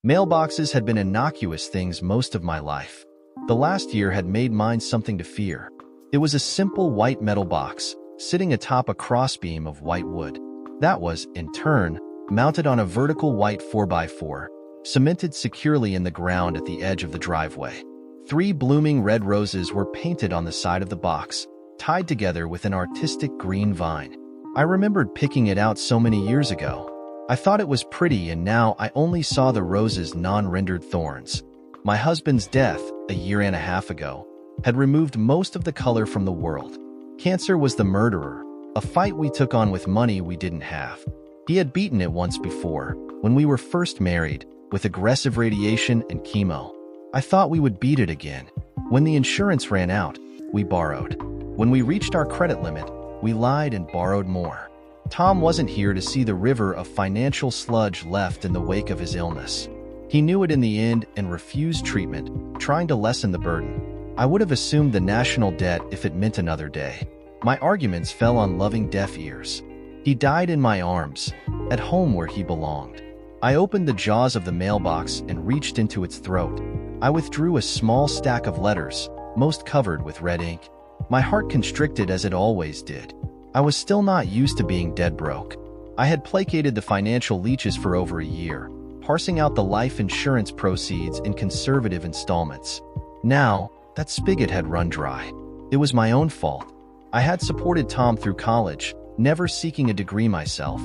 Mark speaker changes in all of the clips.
Speaker 1: Mailboxes had been innocuous things most of my life. The last year had made mine something to fear. It was a simple white metal box, sitting atop a crossbeam of white wood. That was, in turn, mounted on a vertical white 4x4, cemented securely in the ground at the edge of the driveway. 3 blooming red roses were painted on the side of the box, tied together with an artistic green vine. I remembered picking it out so many years ago. I thought it was pretty, and now I only saw the rose's non-rendered thorns. My husband's death, a year and a half ago, had removed most of the color from the world. Cancer was the murderer, a fight we took on with money we didn't have. He had beaten it once before, when we were first married, with aggressive radiation and chemo. I thought we would beat it again. When the insurance ran out, we borrowed. When we reached our credit limit, we lied and borrowed more. Tom wasn't here to see the river of financial sludge left in the wake of his illness. He knew it in the end and refused treatment, trying to lessen the burden. I would have assumed the national debt if it meant another day. My arguments fell on loving deaf ears. He died in my arms, at home where he belonged. I opened the jaws of the mailbox and reached into its throat. I withdrew a small stack of letters, most covered with red ink. My heart constricted as it always did. I was still not used to being dead broke. I had placated the financial leeches for over a year, parsing out the life insurance proceeds in conservative installments. Now, that spigot had run dry. It was my own fault. I had supported Tom through college, never seeking a degree myself.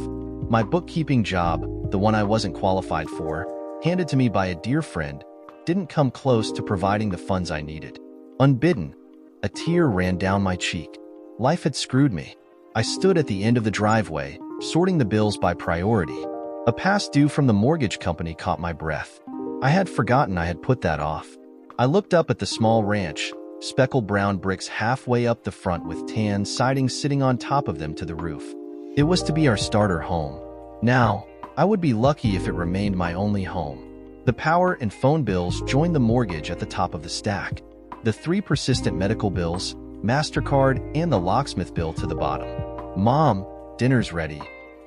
Speaker 1: My bookkeeping job, the one I wasn't qualified for, handed to me by a dear friend, didn't come close to providing the funds I needed. Unbidden, a tear ran down my cheek. Life had screwed me. I stood at the end of the driveway, sorting the bills by priority. A past due from the mortgage company caught my breath. I had forgotten I had put that off. I looked up at the small ranch, speckled brown bricks halfway up the front with tan siding sitting on top of them to the roof. It was to be our starter home. Now, I would be lucky if it remained my only home. The power and phone bills joined the mortgage at the top of the stack. The 3 persistent medical bills, MasterCard, and the locksmith bill to the bottom. "Mom, dinner's ready,"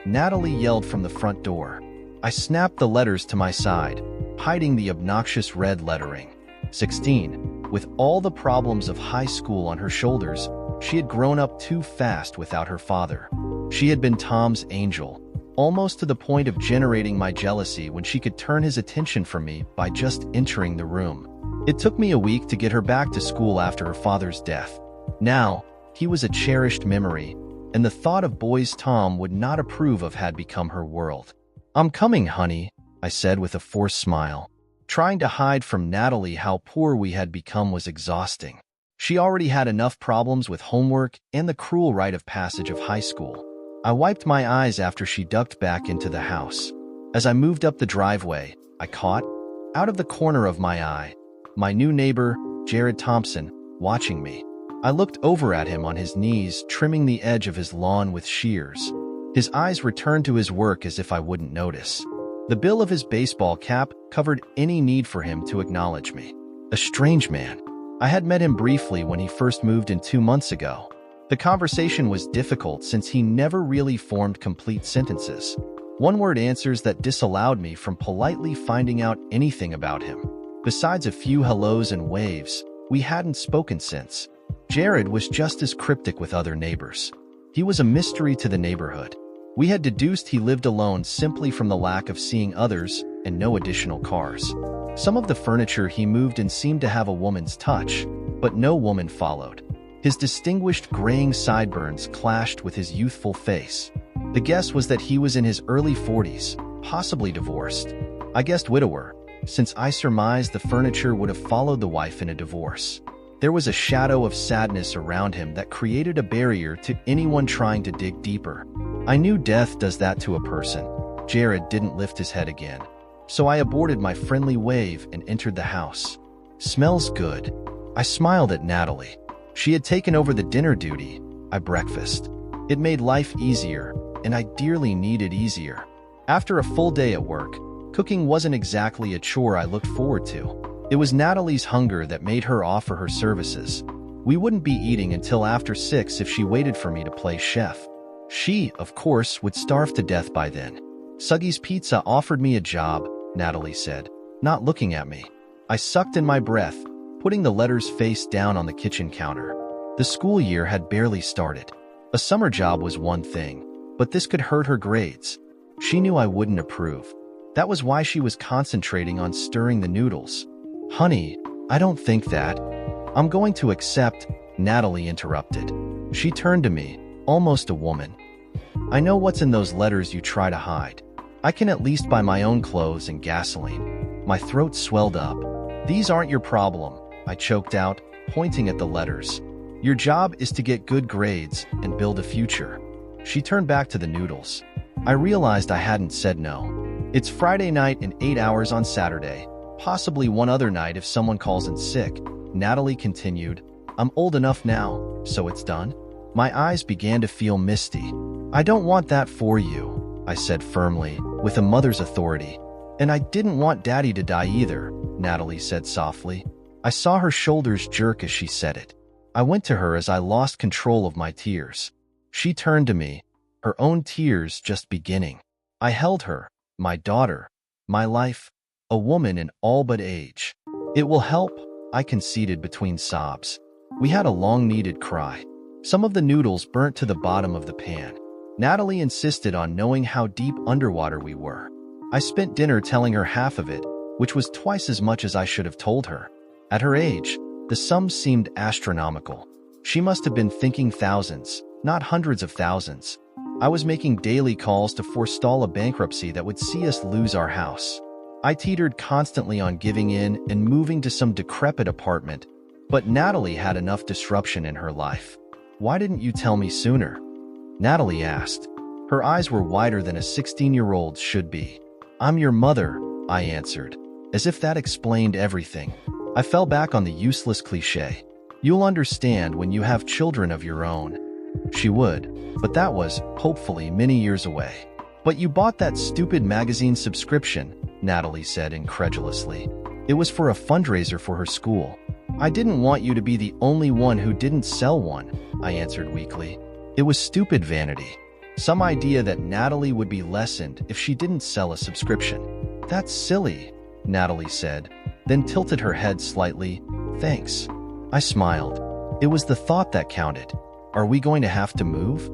Speaker 1: Natalie yelled from the front door. I snapped the letters to my side, hiding the obnoxious red lettering. 16. With all the problems of high school on her shoulders, she had grown up too fast without her father. She had been Tom's angel, almost to the point of generating my jealousy when she could turn his attention from me by just entering the room. It took me a week to get her back to school after her father's death. Now, he was a cherished memory, and the thought of boys Tom would not approve of had become her world. "I'm coming, honey," I said with a forced smile. Trying to hide from Natalie how poor we had become was exhausting. She already had enough problems with homework and the cruel rite of passage of high school. I wiped my eyes after she ducked back into the house. As I moved up the driveway, I caught, out of the corner of my eye, my new neighbor, Jared Thompson, watching me. I looked over at him on his knees, trimming the edge of his lawn with shears. His eyes returned to his work as if I wouldn't notice. The bill of his baseball cap covered any need for him to acknowledge me. A strange man. I had met him briefly when he first moved in 2 months ago. The conversation was difficult since he never really formed complete sentences. One-word answers that disallowed me from politely finding out anything about him. Besides a few hellos and waves, we hadn't spoken since. Jared was just as cryptic with other neighbors. He was a mystery to the neighborhood. We had deduced he lived alone simply from the lack of seeing others and no additional cars. Some of the furniture he moved in seemed to have a woman's touch, but no woman followed. His distinguished graying sideburns clashed with his youthful face. The guess was that he was in his early 40s, possibly divorced. I guessed widower, since I surmised the furniture would have followed the wife in a divorce. There was a shadow of sadness around him that created a barrier to anyone trying to dig deeper. I knew death does that to a person. Jared didn't lift his head again, so I aborted my friendly wave and entered the house. "Smells good." I smiled at Natalie. She had taken over the dinner duty. I breakfast. It made life easier, and I dearly needed easier. After a full day at work, cooking wasn't exactly a chore I looked forward to. It was Natalie's hunger that made her offer her services. We wouldn't be eating until after 6 if she waited for me to play chef. She, of course, would starve to death by then. Suggy's Pizza offered me a job, Natalie said. not looking at me. I sucked in my breath, putting the letters face down on the kitchen counter. The school year had barely started. A summer job was one thing, but this could hurt her grades. She knew I wouldn't approve. That was why she was concentrating on stirring the noodles. "Honey, I don't think that." "I'm going to accept," Natalie interrupted. She turned to me, almost a woman. "I know what's in those letters you try to hide. I can at least buy my own clothes and gasoline." My throat swelled up. "These aren't your problem," I choked out, pointing at the letters. "Your job is to get good grades and build a future." She turned back to the noodles. I realized I hadn't said no. It's Friday night and 8 hours on Saturday, possibly one other night if someone calls in sick, Natalie continued. "I'm old enough now, so it's done." My eyes began to feel misty. "I don't want that for you," I said firmly, with a mother's authority. "And I didn't want Daddy to die either," Natalie said softly. I saw her shoulders jerk as she said it. I went to her as I lost control of my tears. She turned to me, her own tears just beginning. I held her, my daughter, my life, a woman in all but age. "It will help," I conceded between sobs. We had a long-needed cry. Some of the noodles burnt to the bottom of the pan. Natalie insisted on knowing how deep underwater we were. I spent dinner telling her half of it, which was twice as much as I should have told her. At her age, the sums seemed astronomical. She must have been thinking thousands, not hundreds of thousands. I was making daily calls to forestall a bankruptcy that would see us lose our house. I teetered constantly on giving in and moving to some decrepit apartment, but Natalie had enough disruption in her life. "Why didn't you tell me sooner?" Natalie asked. Her eyes were wider than a 16-year-old's should be. "I'm your mother," I answered, as if that explained everything. I fell back on the useless cliche. "You'll understand when you have children of your own." She would, but that was, hopefully, many years away. "But you bought that stupid magazine subscription," Natalie said incredulously. "It was for a fundraiser for her school." "I didn't want you to be the only one who didn't sell one," I answered weakly. It was stupid vanity. Some idea that Natalie would be lessened if she didn't sell a subscription. "That's silly," Natalie said, then tilted her head slightly. "Thanks." I smiled. It was the thought that counted. "Are we going to have to move?"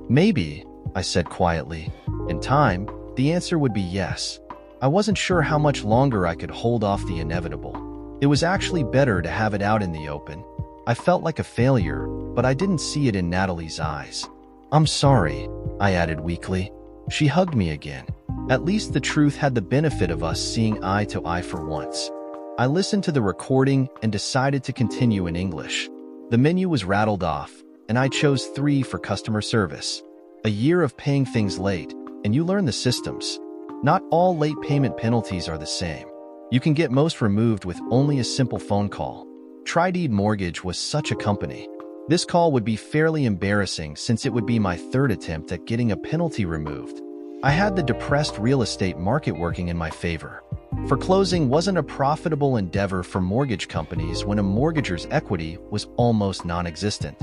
Speaker 1: "Maybe," I said quietly. In time, the answer would be yes. I wasn't sure how much longer I could hold off the inevitable. It was actually better to have it out in the open. I felt like a failure, but I didn't see it in Natalie's eyes. "I'm sorry," I added weakly. She hugged me again. At least the truth had the benefit of us seeing eye to eye for once. I listened to the recording and decided to continue in English. The menu was rattled off, and I chose 3 for customer service. A year of paying things late, and you learn the systems. Not all late payment penalties are the same. You can get most removed with only a simple phone call. Tri-Deed Mortgage was such a company. This call would be fairly embarrassing since it would be my 3rd attempt at getting a penalty removed. I had the depressed real estate market working in my favor. Foreclosing wasn't a profitable endeavor for mortgage companies when a mortgager's equity was almost non-existent.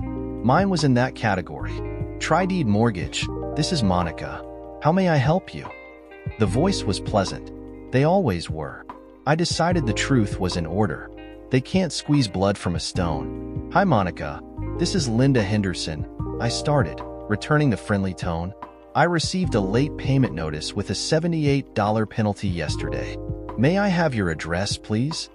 Speaker 1: Mine was in that category. Tri-Deed Mortgage, this is Monica. How may I help you? The voice was pleasant. They always were. I decided the truth was in order. They can't squeeze blood from a stone. "Hi, Monica. This is Linda Henderson," I started, returning the friendly tone. "I received a late payment notice with a $78 penalty yesterday. May I have your address, please?"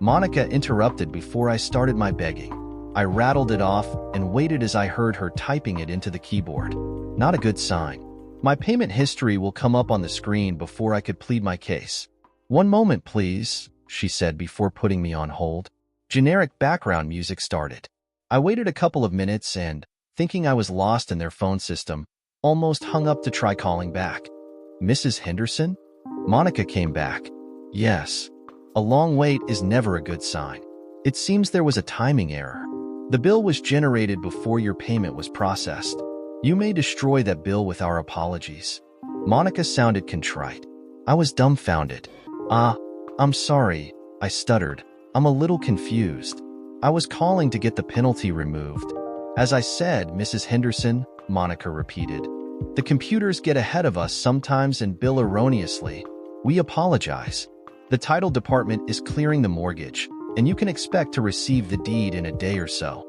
Speaker 1: Monica interrupted before I started my begging. I rattled it off and waited as I heard her typing it into the keyboard. Not a good sign. My payment history will come up on the screen before I could plead my case. "One moment, please," she said before putting me on hold. Generic background music started. I waited a couple of minutes and, thinking I was lost in their phone system, almost hung up to try calling back. "Mrs. Henderson?" Monica came back. "Yes." A long wait is never a good sign. "It seems there was a timing error. The bill was generated before your payment was processed. You may destroy that bill with our apologies." Monica sounded contrite. I was dumbfounded. I'm sorry," I stuttered. "I'm a little confused. I was calling to get the penalty removed." "As I said, Mrs. Henderson," Monica repeated. "The computers get ahead of us sometimes and bill erroneously. We apologize." The title department is clearing the mortgage, and you can expect to receive the deed in a day or so."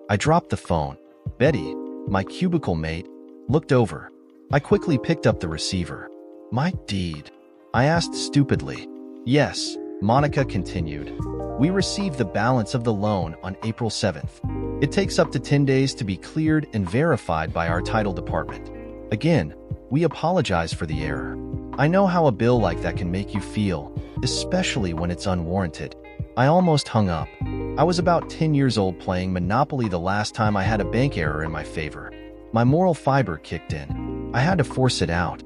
Speaker 1: I dropped the phone. Betty, my cubicle mate, looked over. I quickly picked up the receiver. "My deed?" I asked stupidly. "Yes," Monica continued. "We received the balance of the loan on April 7th. It takes up to 10 days to be cleared and verified by our title department. Again, we apologize for the error. I know how a bill like that can make you feel, especially when it's unwarranted." I almost hung up. I was about 10 years old playing Monopoly the last time I had a bank error in my favor. My moral fiber kicked in. I had to force it out.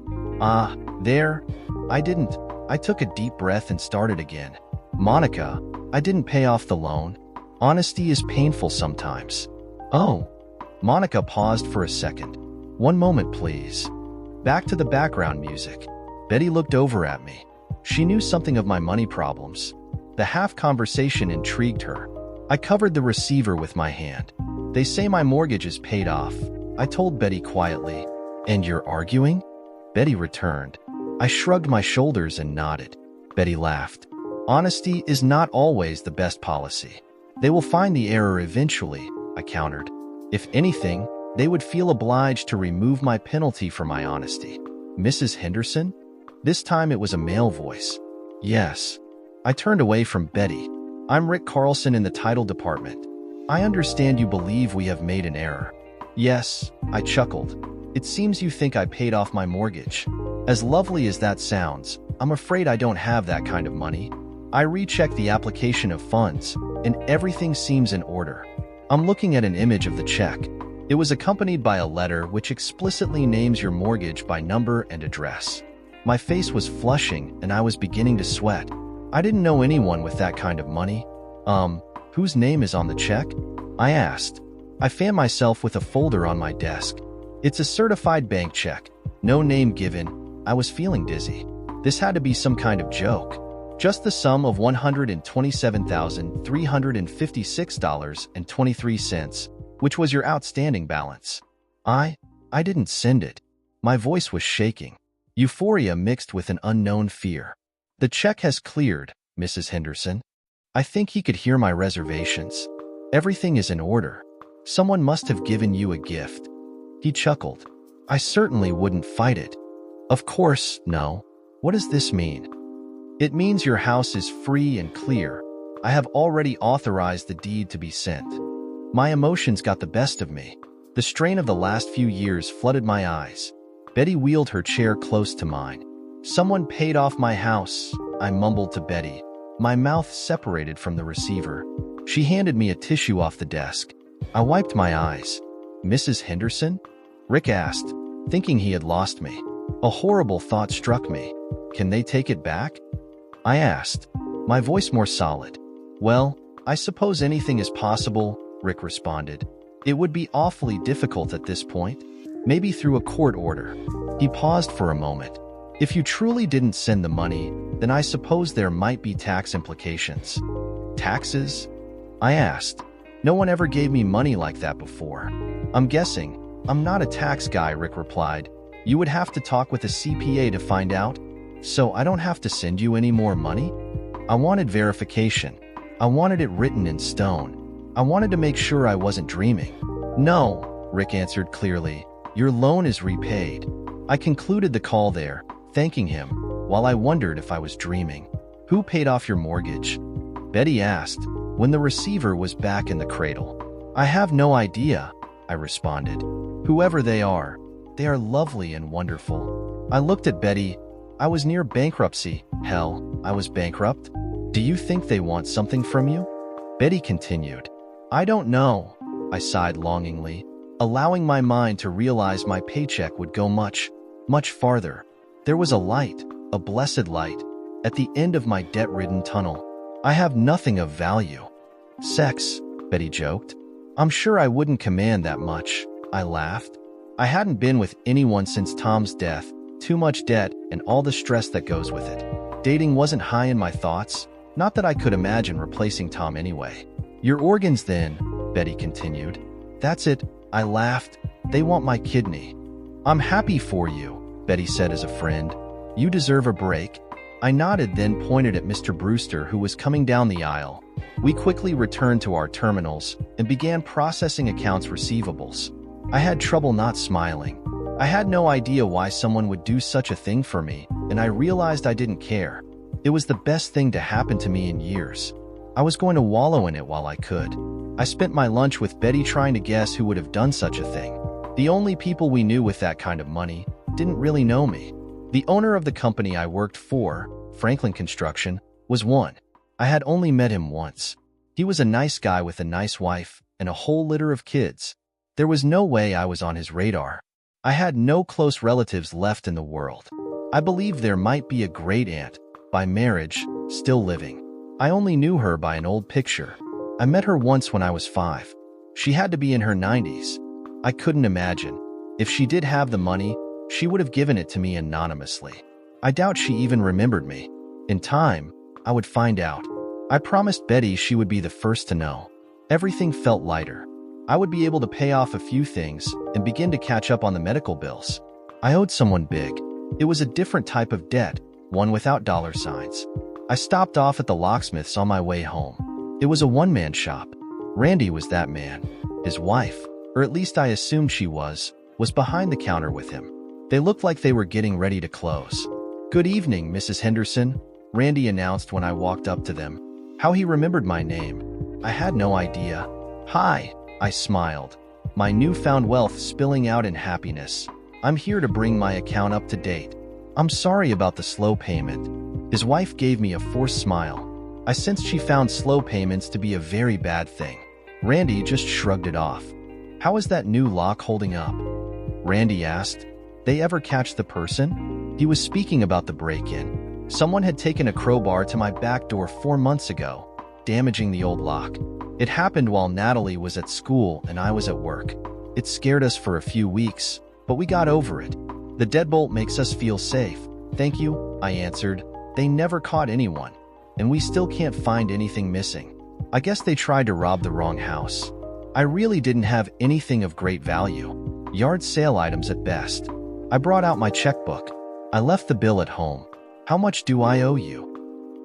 Speaker 1: There. I didn't. I took a deep breath and started again. "Monica, I didn't pay off the loan. Honesty is painful sometimes." "Oh." Monica paused for a second. "One moment, please." Back to the background music. Betty looked over at me. She knew something of my money problems. The half-conversation intrigued her. I covered the receiver with my hand. "They say my mortgage is paid off," I told Betty quietly. "And you're arguing?" Betty returned. I shrugged my shoulders and nodded. Betty laughed. "Honesty is not always the best policy. They will find the error eventually," I countered. "If anything, they would feel obliged to remove my penalty for my honesty." "Mrs. Henderson?" This time it was a male voice. "Yes." I turned away from Betty. "I'm Rick Carlson in the title department. I understand you believe we have made an error." "Yes," I chuckled. "It seems you think I paid off my mortgage. As lovely as that sounds, I'm afraid I don't have that kind of money." I rechecked the application of funds, and everything seems in order. I'm looking at an image of the check. It was accompanied by a letter which explicitly names your mortgage by number and address. My face was flushing, and I was beginning to sweat. I didn't know anyone with that kind of money. Whose name is on the check?" I asked. I fanned myself with a folder on my desk. "It's a certified bank check. No name given." I was feeling dizzy. This had to be some kind of joke. "Just the sum of $127,356.23, which was your outstanding balance." I didn't send it." My voice was shaking. Euphoria mixed with an unknown fear. "The check has cleared, Mrs. Henderson." I think he could hear my reservations. "Everything is in order. Someone must have given you a gift." He chuckled. "I certainly wouldn't fight it." "Of course, no. What does this mean?" "It means your house is free and clear. I have already authorized the deed to be sent." My emotions got the best of me. The strain of the last few years flooded my eyes. Betty wheeled her chair close to mine. "Someone paid off my house," I mumbled to Betty. My mouth separated from the receiver. She handed me a tissue off the desk. I wiped my eyes. "Mrs. Henderson?" Rick asked, thinking he had lost me. A horrible thought struck me. "Can they take it back?" I asked, my voice more solid. "Well, I suppose anything is possible," Rick responded. "It would be awfully difficult at this point. Maybe through a court order." He paused for a moment. "If you truly didn't send the money, then I suppose there might be tax implications." "Taxes?" I asked. "No one ever gave me money like that before." "I'm guessing. I'm not a tax guy," Rick replied. "You would have to talk with a CPA to find out. So I don't have to send you any more money?" I wanted verification. I wanted it written in stone. I wanted to make sure I wasn't dreaming. "No," Rick answered clearly. "Your loan is repaid." I concluded the call there, thanking him, while I wondered if I was dreaming. "Who paid off your mortgage?" Betty asked, when the receiver was back in the cradle. "I have no idea," I responded. "Whoever they are lovely and wonderful." I looked at Betty. I was near bankruptcy. Hell, I was bankrupt. "Do you think they want something from you?" Betty continued. "I don't know." I sighed longingly, allowing my mind to realize my paycheck would go much, much farther. There was a light, a blessed light, at the end of my debt-ridden tunnel. "I have nothing of value." "Sex," Betty joked. "I'm sure I wouldn't command that much," I laughed. I hadn't been with anyone since Tom's death, too much debt, and all the stress that goes with it. Dating wasn't high in my thoughts, not that I could imagine replacing Tom anyway. "Your organs then," Betty continued. "That's it," I laughed. "They want my kidney." "I'm happy for you," Betty said as a friend. "You deserve a break." I nodded, then pointed at Mr. Brewster, who was coming down the aisle. We quickly returned to our terminals and began processing accounts receivables. I had trouble not smiling. I had no idea why someone would do such a thing for me, and I realized I didn't care. It was the best thing to happen to me in years. I was going to wallow in it while I could. I spent my lunch with Betty trying to guess who would have done such a thing. The only people we knew with that kind of money didn't really know me. The owner of the company I worked for, Franklin Construction, was one. I had only met him once. He was a nice guy with a nice wife and a whole litter of kids. There was no way I was on his radar. I had no close relatives left in the world. I believed there might be a great aunt, by marriage, still living. I only knew her by an old picture. I met her once when I was 5. She had to be in her 90s. I couldn't imagine. If she did have the money, she would have given it to me anonymously. I doubt she even remembered me. In time, I would find out. I promised Betty she would be the first to know. Everything felt lighter. I would be able to pay off a few things and begin to catch up on the medical bills. I owed someone big. It was a different type of debt, one without dollar signs. I stopped off at the locksmith's on my way home. It was a one-man shop. Randy was that man. His wife, or at least I assumed she was behind the counter with him. They looked like they were getting ready to close. "Good evening, Mrs. Henderson," Randy announced when I walked up to them. How he remembered my name, I had no idea. "Hi," I smiled, my newfound wealth spilling out in happiness. "I'm here to bring my account up to date. I'm sorry about the slow payment." His wife gave me a forced smile. I sensed she found slow payments to be a very bad thing. Randy just shrugged it off. "How is that new lock holding up?" Randy asked. "They ever catch the person?" He was speaking about the break-in. Someone had taken a crowbar to my back door 4 months ago, damaging the old lock. It happened while Natalie was at school and I was at work. It scared us for a few weeks, but we got over it. "The deadbolt makes us feel safe. Thank you," I answered. "They never caught anyone, and we still can't find anything missing. I guess they tried to rob the wrong house." I really didn't have anything of great value. Yard sale items at best. I brought out my checkbook. I left the bill at home. "How much do I owe you?"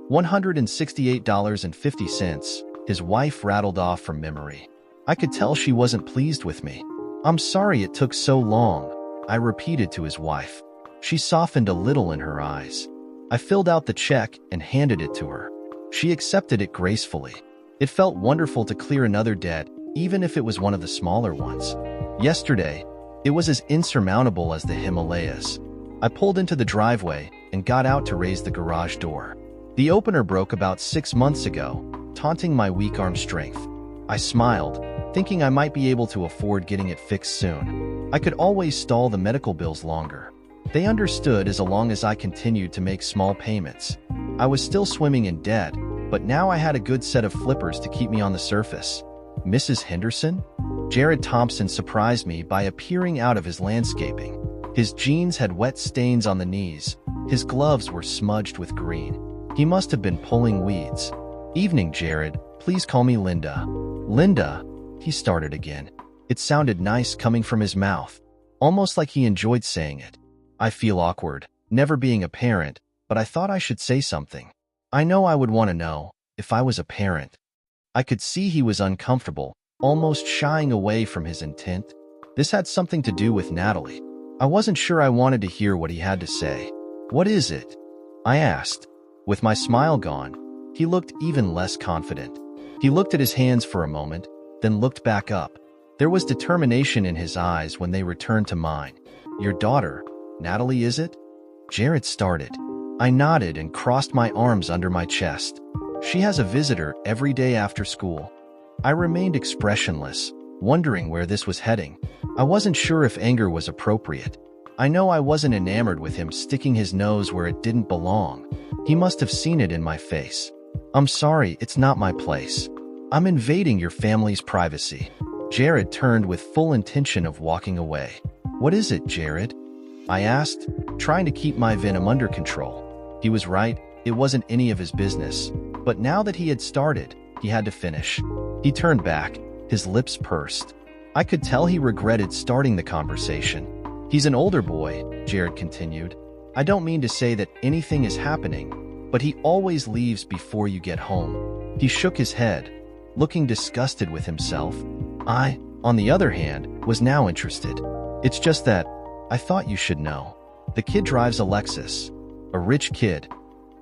Speaker 1: $168.50, his wife rattled off from memory. I could tell she wasn't pleased with me. "I'm sorry it took so long," I repeated to his wife. She softened a little in her eyes. I filled out the check and handed it to her. She accepted it gracefully. It felt wonderful to clear another debt, even if it was one of the smaller ones. Yesterday, it was as insurmountable as the Himalayas. I pulled into the driveway and got out to raise the garage door. The opener broke about 6 months ago, taunting my weak arm strength. I smiled, thinking I might be able to afford getting it fixed soon. I could always stall the medical bills longer. They understood as long as I continued to make small payments. I was still swimming in debt, but now I had a good set of flippers to keep me on the surface. "Mrs. Henderson?" Jared Thompson surprised me by appearing out of his landscaping. His jeans had wet stains on the knees. His gloves were smudged with green. He must have been pulling weeds. "Evening, Jared. Please call me Linda." "Linda?" He started again. It sounded nice coming from his mouth, almost like he enjoyed saying it. I feel awkward, never being a parent, but I thought I should say something. I know I would want to know if I was a parent. I could see he was uncomfortable, almost shying away from his intent. This had something to do with Natalie. I wasn't sure I wanted to hear what he had to say. "What is it?" I asked. With my smile gone, he looked even less confident. He looked at his hands for a moment, then looked back up. There was determination in his eyes when they returned to mine. "Your daughter, Natalie, is it?" Jared started. I nodded and crossed my arms under my chest. "She has a visitor every day after school." I remained expressionless, wondering where this was heading. I wasn't sure if anger was appropriate. I know I wasn't enamored with him sticking his nose where it didn't belong. He must have seen it in my face. "I'm sorry, it's not my place. I'm invading your family's privacy." Jared turned with full intention of walking away. "What is it, Jared?" I asked, trying to keep my venom under control. He was right, it wasn't any of his business. But now that he had started, he had to finish. He turned back, his lips pursed. I could tell he regretted starting the conversation. "He's an older boy," Jared continued. "I don't mean to say that anything is happening, but he always leaves before you get home." He shook his head, looking disgusted with himself. I, on the other hand, was now interested. "It's just that I thought you should know. The kid drives a Lexus, a rich kid.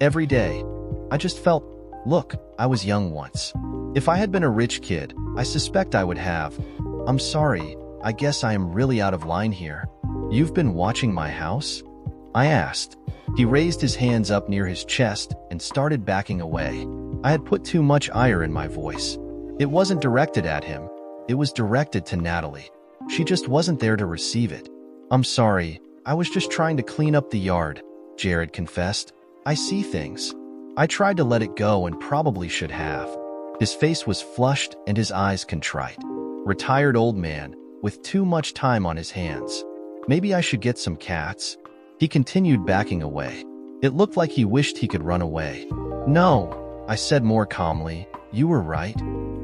Speaker 1: Every day, I just felt, look, I was young once. If I had been a rich kid, I suspect I would have. I'm sorry, I guess I am really out of line here. You've been watching my house?" I asked. He raised his hands up near his chest and started backing away. I had put too much ire in my voice. It wasn't directed at him. It was directed to Natalie. She just wasn't there to receive it. "I'm sorry, I was just trying to clean up the yard," Jared confessed. "I see things. I tried to let it go and probably should have." His face was flushed and his eyes contrite. Retired old man, with too much time on his hands. "Maybe I should get some cats." He continued backing away. It looked like he wished he could run away. "No," I said more calmly, "you were right."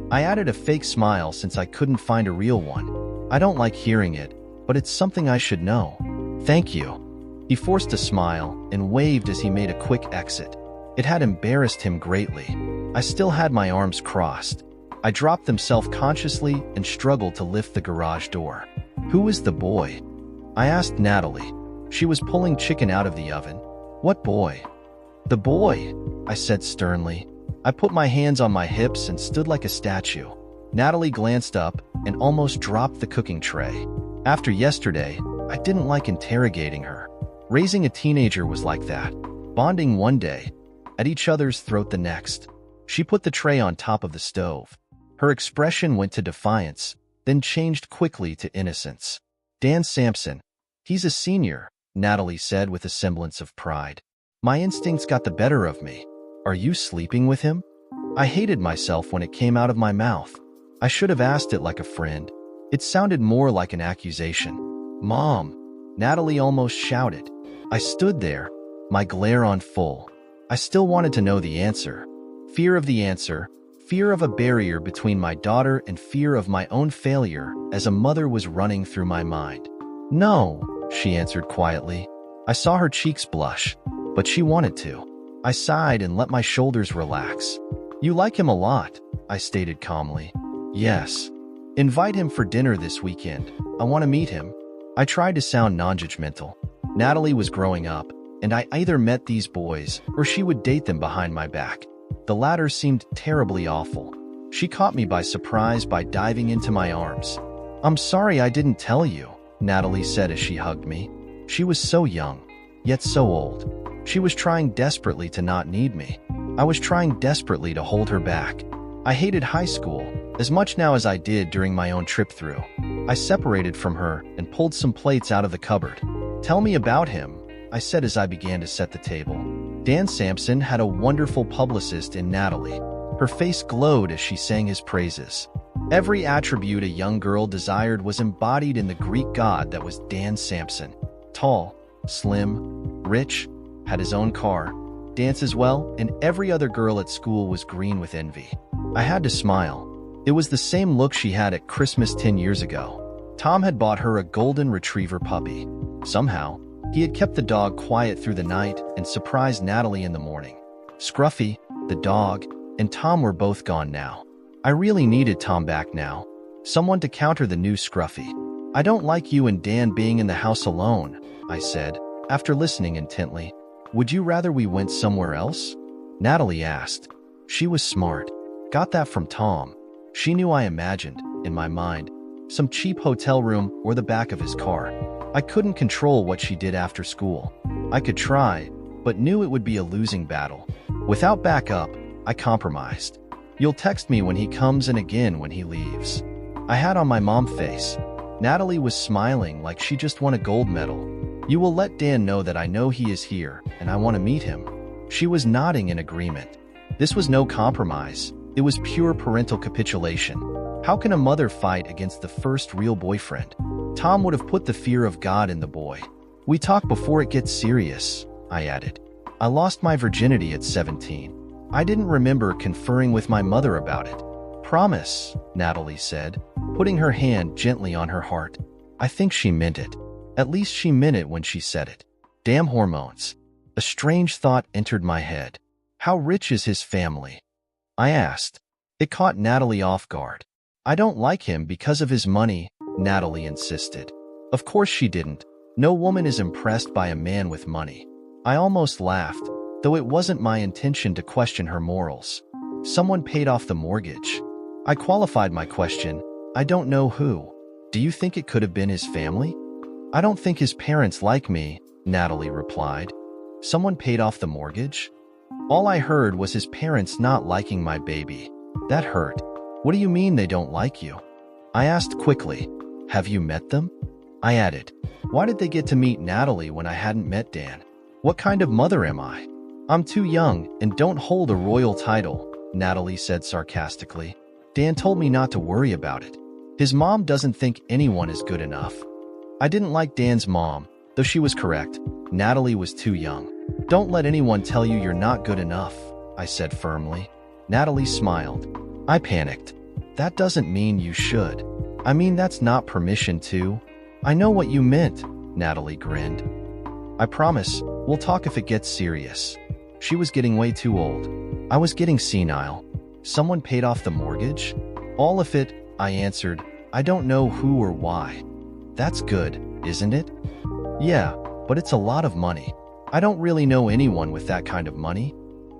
Speaker 1: I added a fake smile since I couldn't find a real one. "I don't like hearing it, but it's something I should know." "Thank you." He forced a smile and waved as he made a quick exit. It had embarrassed him greatly. I still had my arms crossed. I dropped them self-consciously and struggled to lift the garage door. "Who is the boy?" I asked Natalie. She was pulling chicken out of the oven. "What boy?" "The boy," I said sternly. I put my hands on my hips and stood like a statue. Natalie glanced up and almost dropped the cooking tray. After yesterday, I didn't like interrogating her. Raising a teenager was like that. Bonding one day, at each other's throat the next. She put the tray on top of the stove. Her expression went to defiance, then changed quickly to innocence. "Dan Sampson. He's a senior," Natalie said with a semblance of pride. My instincts got the better of me. "Are you sleeping with him?" I hated myself when it came out of my mouth. I should have asked it like a friend. It sounded more like an accusation. "Mom!" Natalie almost shouted. I stood there, my glare on full. I still wanted to know the answer. Fear of the answer, fear of a barrier between my daughter and fear of my own failure as a mother was running through my mind. "No," she answered quietly. I saw her cheeks blush, but she wanted to. I sighed and let my shoulders relax. "You like him a lot," I stated calmly. "Yes. Invite him for dinner this weekend. I want to meet him." I tried to sound non-judgmental. Natalie was growing up, and I either met these boys or she would date them behind my back. The latter seemed terribly awful. She caught me by surprise by diving into my arms. "I'm sorry I didn't tell you," Natalie said as she hugged me. She was so young, yet so old. She was trying desperately to not need me. I was trying desperately to hold her back. I hated high school, as much now as I did during my own trip through. I separated from her and pulled some plates out of the cupboard. "Tell me about him," I said as I began to set the table. Dan Sampson had a wonderful publicist in Natalie. Her face glowed as she sang his praises. Every attribute a young girl desired was embodied in the Greek god that was Dan Sampson. Tall, slim, rich, had his own car, dances well, and every other girl at school was green with envy. I had to smile. It was the same look she had at Christmas 10 years ago. Tom had bought her a golden retriever puppy. Somehow, he had kept the dog quiet through the night and surprised Natalie in the morning. Scruffy, the dog, and Tom were both gone now. I really needed Tom back now. Someone to counter the new Scruffy. "I don't like you and Dan being in the house alone," I said, after listening intently. "Would you rather we went somewhere else?" Natalie asked. She was smart. Got that from Tom. She knew I imagined, in my mind, some cheap hotel room or the back of his car. I couldn't control what she did after school. I could try, but knew it would be a losing battle. Without backup, I compromised. "You'll text me when he comes and again when he leaves." I had on my mom face. Natalie was smiling like she just won a gold medal. "You will let Dan know that I know he is here and I want to meet him." She was nodding in agreement. This was no compromise. It was pure parental capitulation. How can a mother fight against the first real boyfriend? Tom would have put the fear of God in the boy. "We talk before it gets serious," I added. "I lost my virginity at 17. I didn't remember conferring with my mother about it." "Promise," Natalie said, putting her hand gently on her heart. I think she meant it. At least she meant it when she said it. Damn hormones. A strange thought entered my head. How rich is his family? I asked. It caught Natalie off guard. I don't like him because of his money, Natalie insisted. Of course she didn't. No woman is impressed by a man with money. I almost laughed, though it wasn't my intention to question her morals. Someone paid off the mortgage. I qualified my question. I don't know who. Do you think it could have been his family? I don't think his parents like me, Natalie replied. Someone paid off the mortgage? All I heard was his parents not liking my baby. That hurt. What do you mean they don't like you? I asked quickly. Have you met them? I added. Why did they get to meet Natalie when I hadn't met Dan? What kind of mother am I? I'm too young and don't hold a royal title, Natalie said sarcastically. Dan told me not to worry about it. His mom doesn't think anyone is good enough. I didn't like Dan's mom, though she was correct. Natalie was too young. Don't let anyone tell you you're not good enough, I said firmly. Natalie smiled. I panicked. That doesn't mean you should. I mean, that's not permission to. I know what you meant, Natalie grinned. I promise, we'll talk if it gets serious. She was getting way too old. I was getting senile. Someone paid off the mortgage? All of it, I answered. I don't know who or why. That's good, isn't it? Yeah, but it's a lot of money. I don't really know anyone with that kind of money.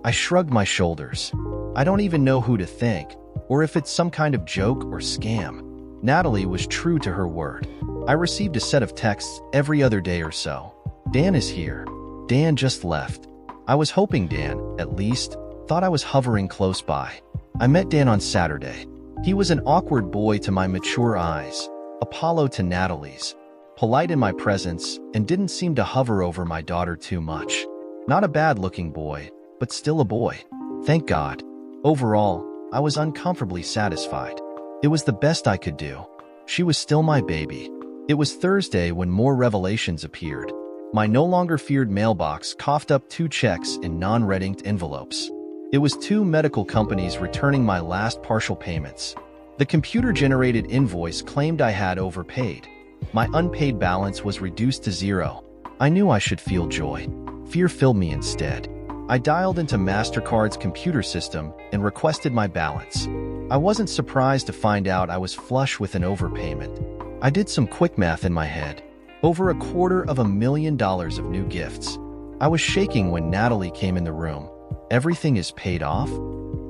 Speaker 1: I shrugged my shoulders. I don't even know who to thank, or if it's some kind of joke or scam. Natalie was true to her word. I received a set of texts every other day or so. Dan is here. Dan just left. I was hoping Dan, at least, thought I was hovering close by. I met Dan on Saturday. He was an awkward boy to my mature eyes, Apollo to Natalie's, polite in my presence, and didn't seem to hover over my daughter too much. Not a bad-looking boy, but still a boy. Thank God. Overall, I was uncomfortably satisfied. It was the best I could do. She was still my baby. It was Thursday when more revelations appeared. My no longer feared mailbox coughed up 2 checks in non-red-inked envelopes. It was 2 medical companies returning my last partial payments. The computer-generated invoice claimed I had overpaid. My unpaid balance was reduced to 0. I knew I should feel joy. Fear filled me instead. I dialed into MasterCard's computer system and requested my balance. I wasn't surprised to find out I was flush with an overpayment. I did some quick math in my head. Over $250,000 of new gifts. I was shaking when Natalie came in the room. Everything is paid off?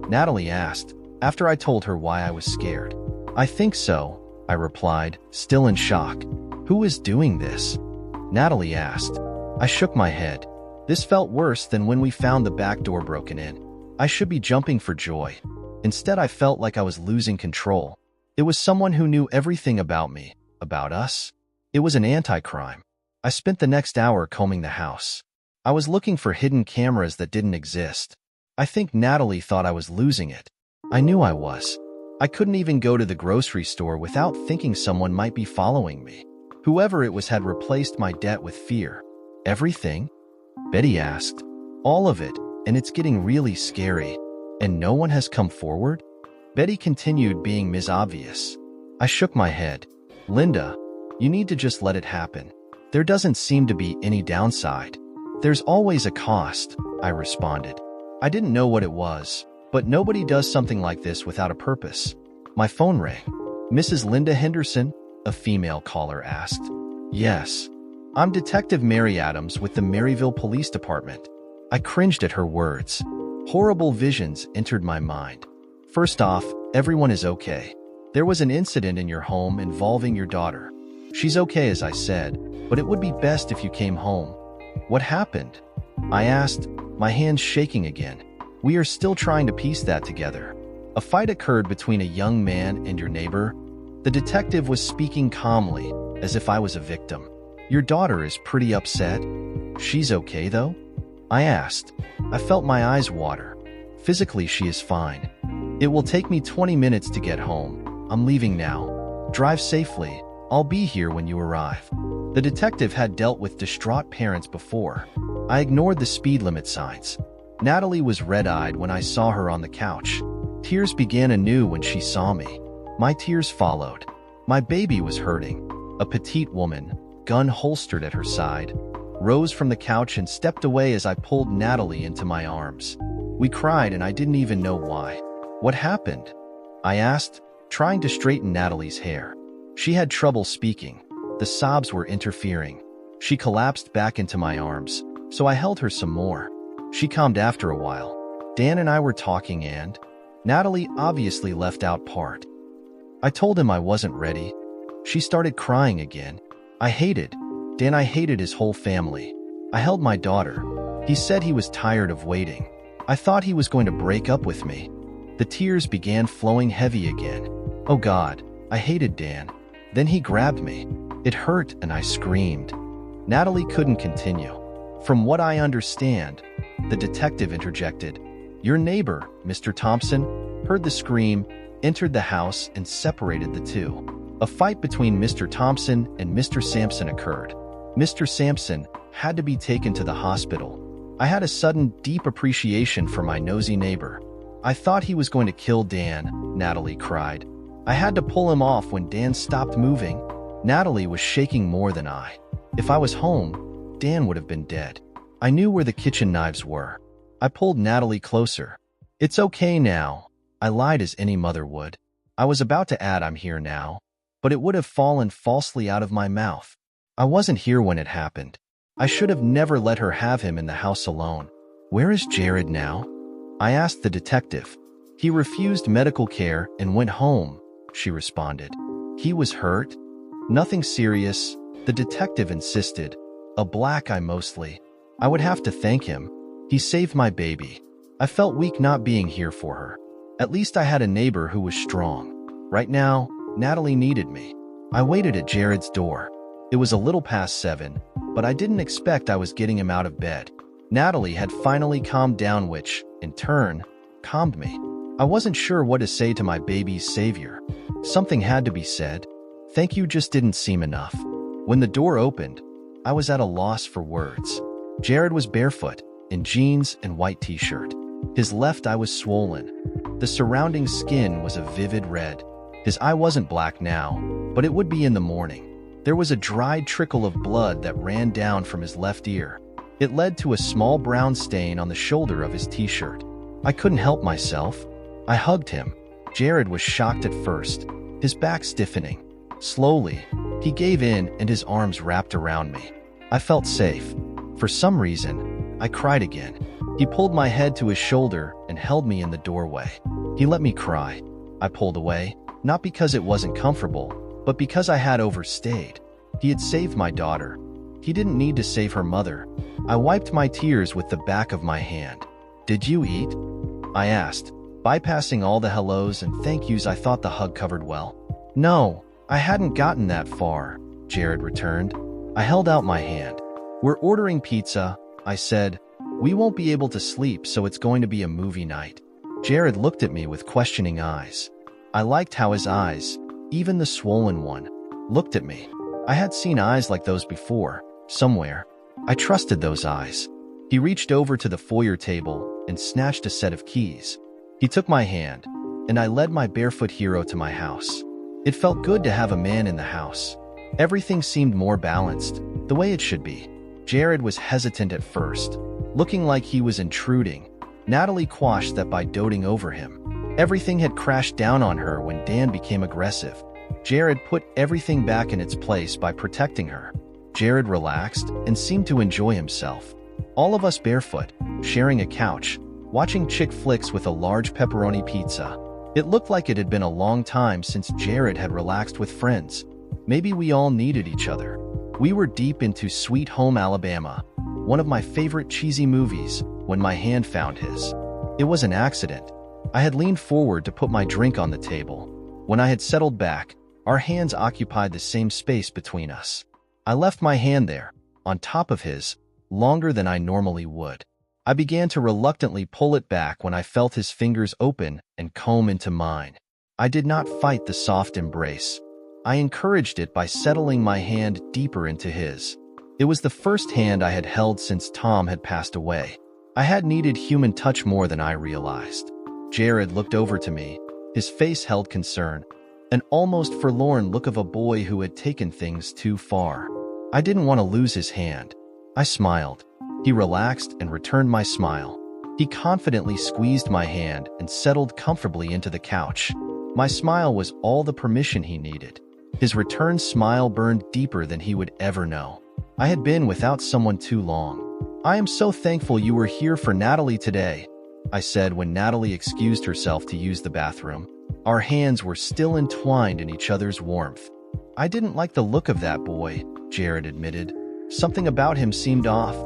Speaker 1: Natalie asked, after I told her why I was scared. I think so, I replied, still in shock. Who is doing this? Natalie asked. I shook my head. This felt worse than when we found the back door broken in. I should be jumping for joy. Instead, I felt like I was losing control. It was someone who knew everything about me, about us. It was an anti-crime. I spent the next hour combing the house. I was looking for hidden cameras that didn't exist. I think Natalie thought I was losing it. I knew I was. I couldn't even go to the grocery store without thinking someone might be following me. Whoever it was had replaced my debt with fear. Everything? Betty asked. All of it, and it's getting really scary. And no one has come forward? Betty continued being Ms. Obvious. I shook my head. Linda, you need to just let it happen. There doesn't seem to be any downside. There's always a cost, I responded. I didn't know what it was, but nobody does something like this without a purpose. My phone rang. Mrs. Linda Henderson? A female caller asked. Yes. I'm Detective Mary Adams with the Maryville Police Department. I cringed at her words. Horrible visions entered my mind. First off, everyone is okay. There was an incident in your home involving your daughter. She's okay, as I said, but it would be best if you came home. What happened? I asked, my hands shaking again. We are still trying to piece that together. A fight occurred between a young man and your neighbor. The detective was speaking calmly, as if I was a victim. Your daughter is pretty upset. She's okay, though? I asked. I felt my eyes water. Physically, she is fine. It will take me 20 minutes to get home. I'm leaving now. Drive safely. I'll be here when you arrive. The detective had dealt with distraught parents before. I ignored the speed limit signs. Natalie was red-eyed when I saw her on the couch. Tears began anew when she saw me. My tears followed. My baby was hurting. A petite woman, gun holstered at her side, rose from the couch and stepped away as I pulled Natalie into my arms. We cried and I didn't even know why. What happened? I asked, trying to straighten Natalie's hair. She had trouble speaking. The sobs were interfering. She collapsed back into my arms, so I held her some more. She calmed after a while. Dan and I were talking and Natalie obviously left out part. I told him I wasn't ready. She started crying again. I hated his whole family. I held my daughter. He said he was tired of waiting. I thought he was going to break up with me. The tears began flowing heavy again. Oh God, I hated Dan. Then he grabbed me. It hurt and I screamed. Natalie couldn't continue. From what I understand, the detective interjected. Your neighbor, Mr. Thompson, heard the scream, entered the house, and separated the two. A fight between Mr. Thompson and Mr. Sampson occurred. Mr. Sampson had to be taken to the hospital. I had a sudden, deep appreciation for my nosy neighbor. I thought he was going to kill Dan, Natalie cried. I had to pull him off when Dan stopped moving. Natalie was shaking more than I. If I was home, Dan would have been dead. I knew where the kitchen knives were. I pulled Natalie closer. It's okay now. I lied as any mother would. I was about to add I'm here now, but it would have fallen falsely out of my mouth. I wasn't here when it happened. I should have never let her have him in the house alone. Where is Jared now? I asked the detective. He refused medical care and went home, she responded. He was hurt? Nothing serious, the detective insisted. A black eye mostly. I would have to thank him. He saved my baby. I felt weak not being here for her. At least I had a neighbor who was strong. Right now, Natalie needed me. I waited at Jared's door. It was a little past 7, but I didn't expect I was getting him out of bed. Natalie had finally calmed down, which, in turn, calmed me. I wasn't sure what to say to my baby's savior. Something had to be said. Thank you just didn't seem enough. When the door opened, I was at a loss for words. Jared was barefoot, in jeans and white t-shirt. His left eye was swollen. The surrounding skin was a vivid red. His eye wasn't black now, but it would be in the morning. There was a dried trickle of blood that ran down from his left ear. It led to a small brown stain on the shoulder of his t-shirt. I couldn't help myself. I hugged him. Jared was shocked at first, his back stiffening. Slowly, he gave in and his arms wrapped around me. I felt safe. For some reason, I cried again. He pulled my head to his shoulder and held me in the doorway. He let me cry. I pulled away, not because it wasn't comfortable, but because I had overstayed. He had saved my daughter. He didn't need to save her mother. I wiped my tears with the back of my hand. Did you eat? I asked, bypassing all the hellos and thank yous I thought the hug covered well. No, I hadn't gotten that far, Jared returned. I held out my hand. We're ordering pizza, I said. We won't be able to sleep, so it's going to be a movie night. Jared looked at me with questioning eyes. I liked how his eyes, even the swollen one, looked at me. I had seen eyes like those before, somewhere. I trusted those eyes. He reached over to the foyer table and snatched a set of keys. He took my hand, and I led my barefoot hero to my house. It felt good to have a man in the house. Everything seemed more balanced, the way it should be. Jared was hesitant at first, looking like he was intruding. Natalie quashed that by doting over him. Everything had crashed down on her when Dan became aggressive. Jared put everything back in its place by protecting her. Jared relaxed and seemed to enjoy himself. All of us barefoot, sharing a couch, watching chick flicks with a large pepperoni pizza. It looked like it had been a long time since Jared had relaxed with friends. Maybe we all needed each other. We were deep into Sweet Home Alabama, one of my favorite cheesy movies, when my hand found his. It was an accident. I had leaned forward to put my drink on the table. When I had settled back, our hands occupied the same space between us. I left my hand there, on top of his, longer than I normally would. I began to reluctantly pull it back when I felt his fingers open and comb into mine. I did not fight the soft embrace. I encouraged it by settling my hand deeper into his. It was the first hand I had held since Tom had passed away. I had needed human touch more than I realized. Jared looked over to me. His face held concern, an almost forlorn look of a boy who had taken things too far. I didn't want to lose his hand. I smiled. He relaxed and returned my smile. He confidently squeezed my hand and settled comfortably into the couch. My smile was all the permission he needed. His return smile burned deeper than he would ever know. I had been without someone too long. "I am so thankful you were here for Natalie today," I said when Natalie excused herself to use the bathroom. Our hands were still entwined in each other's warmth. "I didn't like the look of that boy," Jared admitted. "Something about him seemed off."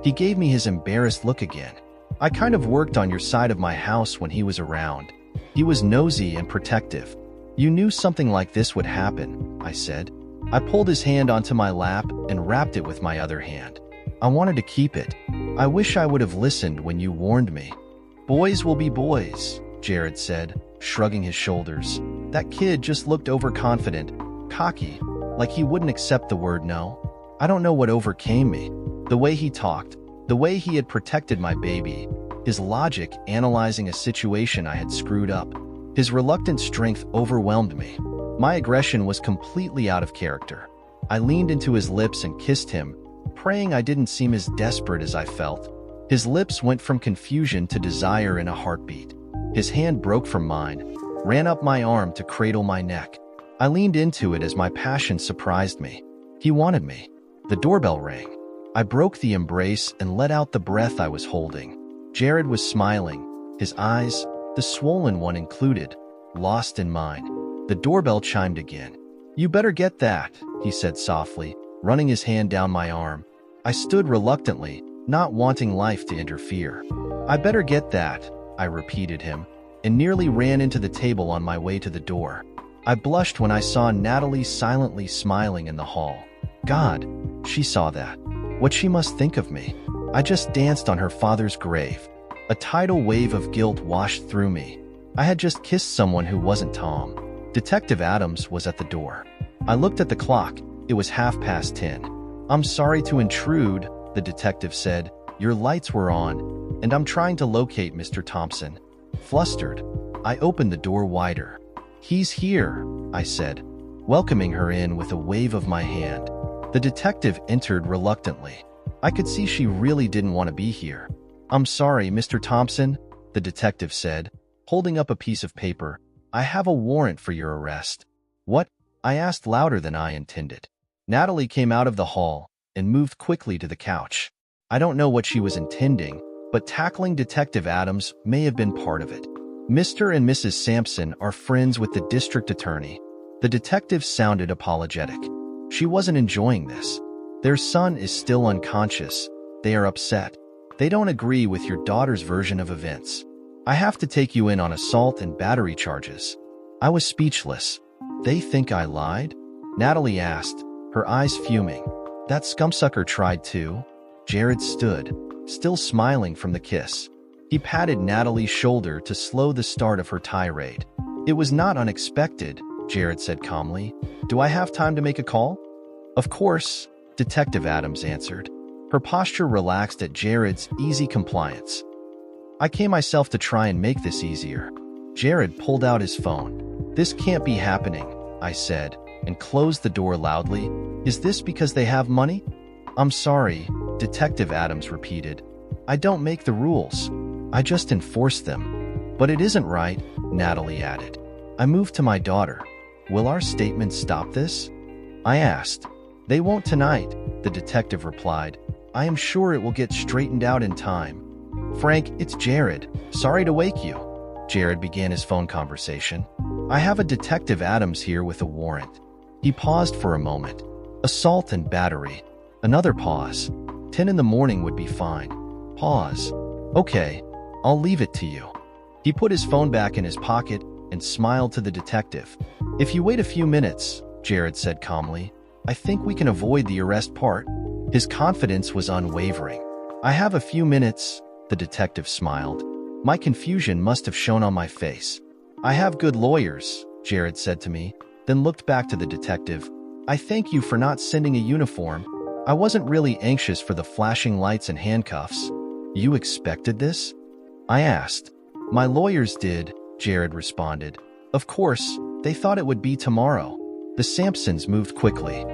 Speaker 1: He gave me his embarrassed look again. "I kind of worked on your side of my house when he was around. He was nosy and protective. You knew something like this would happen," I said. I pulled his hand onto my lap and wrapped it with my other hand. I wanted to keep it. "I wish I would have listened when you warned me." "Boys will be boys," Jared said, shrugging his shoulders. That kid just looked overconfident, cocky, like he wouldn't accept the word no. I don't know what overcame me. The way he talked, the way he had protected my baby, his logic analyzing a situation I had screwed up. His reluctant strength overwhelmed me. My aggression was completely out of character. I leaned into his lips and kissed him, praying I didn't seem as desperate as I felt. His lips went from confusion to desire in a heartbeat. His hand broke from mine, ran up my arm to cradle my neck. I leaned into it as my passion surprised me. He wanted me. The doorbell rang. I broke the embrace and let out the breath I was holding. Jared was smiling, his eyes, the swollen one included, lost in mine. The doorbell chimed again. "You better get that," he said softly, running his hand down my arm. I stood reluctantly, not wanting life to interfere. "I better get that," I repeated him, and nearly ran into the table on my way to the door. I blushed when I saw Natalie silently smiling in the hall. God, she saw that. What she must think of me. I just danced on her father's grave. A tidal wave of guilt washed through me. I had just kissed someone who wasn't Tom. Detective Adams was at the door. I looked at the clock. It was 10:30. "I'm sorry to intrude," the detective said. "Your lights were on, and I'm trying to locate Mr. Thompson." Flustered, I opened the door wider. "He's here," I said, welcoming her in with a wave of my hand. The detective entered reluctantly. I could see she really didn't want to be here. "I'm sorry, Mr. Thompson," the detective said, holding up a piece of paper. "I have a warrant for your arrest." "What?" I asked louder than I intended. Natalie came out of the hall and moved quickly to the couch. I don't know what she was intending, but tackling Detective Adams may have been part of it. "Mr. and Mrs. Sampson are friends with the district attorney." The detective sounded apologetic. She wasn't enjoying this. "Their son is still unconscious. They are upset. They don't agree with your daughter's version of events. I have to take you in on assault and battery charges." I was speechless. "They think I lied?" Natalie asked, her eyes fuming. "That scumbsucker tried to." Jared stood, still smiling from the kiss. He patted Natalie's shoulder to slow the start of her tirade. "It was not unexpected," Jared said calmly. "Do I have time to make a call?" "Of course," Detective Adams answered. Her posture relaxed at Jared's easy compliance. "I came myself to try and make this easier." Jared pulled out his phone. "This can't be happening," I said, and closed the door loudly. "Is this because they have money?" "I'm sorry," Detective Adams repeated. "I don't make the rules. I just enforce them." "But it isn't right," Natalie added. I moved to my daughter. "Will our statement stop this?" I asked. "They won't tonight," the detective replied. "I am sure it will get straightened out in time." "Frank, it's Jared. Sorry to wake you." Jared began his phone conversation. "I have a Detective Adams here with a warrant." He paused for a moment. "Assault and battery." Another pause. 10 in the morning would be fine. Pause. "Okay, I'll leave it to you." He put his phone back in his pocket and smiled to the detective. "If you wait a few minutes," Jared said calmly, "I think we can avoid the arrest part." His confidence was unwavering. "I have a few minutes," the detective smiled. My confusion must have shown on my face. "I have good lawyers," Jared said to me, then looked back to the detective. "I thank you for not sending a uniform. I wasn't really anxious for the flashing lights and handcuffs." "You expected this?" I asked. "My lawyers did," Jared responded. "Of course, they thought it would be tomorrow." The Sampsons moved quickly.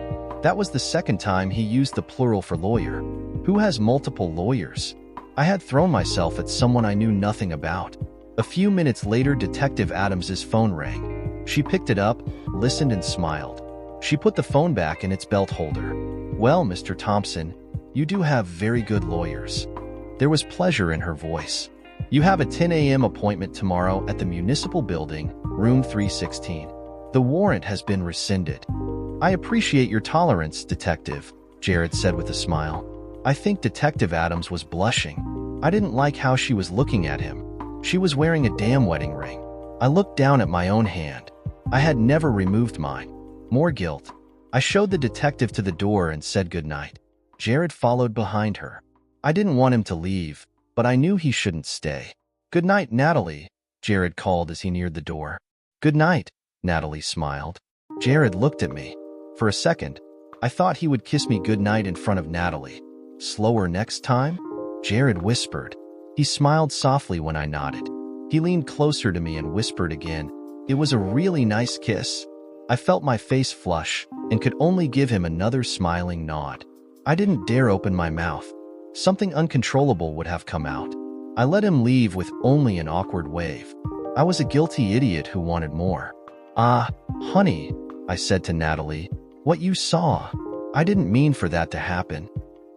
Speaker 1: That was the second time he used the plural for lawyer. Who has multiple lawyers? I had thrown myself at someone I knew nothing about. A few minutes later, Detective Adams's phone rang. She picked it up, listened, and smiled. She put the phone back in its belt holder. "Well, Mr. Thompson, you do have very good lawyers." There was pleasure in her voice. "You have a 10 a.m. appointment tomorrow at the Municipal Building, room 316. The warrant has been rescinded." "I appreciate your tolerance, Detective," Jared said with a smile. I think Detective Adams was blushing. I didn't like how she was looking at him. She was wearing a damn wedding ring. I looked down at my own hand. I had never removed mine. More guilt. I showed the detective to the door and said goodnight. Jared followed behind her. I didn't want him to leave, but I knew he shouldn't stay. "Good night, Natalie," Jared called as he neared the door. "Good night," Natalie smiled. Jared looked at me. For a second, I thought he would kiss me goodnight in front of Natalie. "Slower next time?" Jared whispered. He smiled softly when I nodded. He leaned closer to me and whispered again. It was a really nice kiss. I felt my face flush and could only give him another smiling nod. I didn't dare open my mouth. Something uncontrollable would have come out. I let him leave with only an awkward wave. I was a guilty idiot who wanted more. "Ah, honey," I said to Natalie, "what you saw. I didn't mean for that to happen."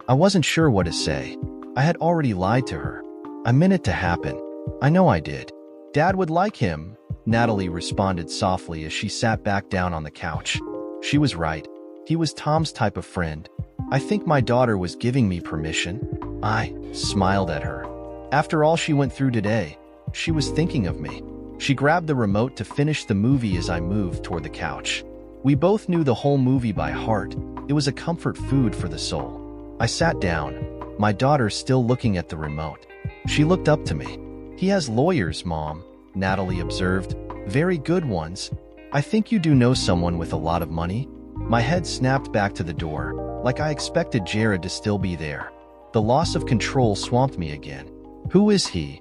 Speaker 1: I wasn't sure what to say. I had already lied to her. I meant it to happen. I know I did. "Dad would like him," Natalie responded softly as she sat back down on the couch. She was right. He was Tom's type of friend. I think my daughter was giving me permission. I smiled at her. After all she went through today, she was thinking of me. She grabbed the remote to finish the movie as I moved toward the couch. We both knew the whole movie by heart. It was a comfort food for the soul. I sat down, my daughter still looking at the remote. She looked up to me. "He has lawyers, Mom," Natalie observed. "Very good ones. I think you do know someone with a lot of money." My head snapped back to the door, like I expected Jared to still be there. The loss of control swamped me again. "Who is he?"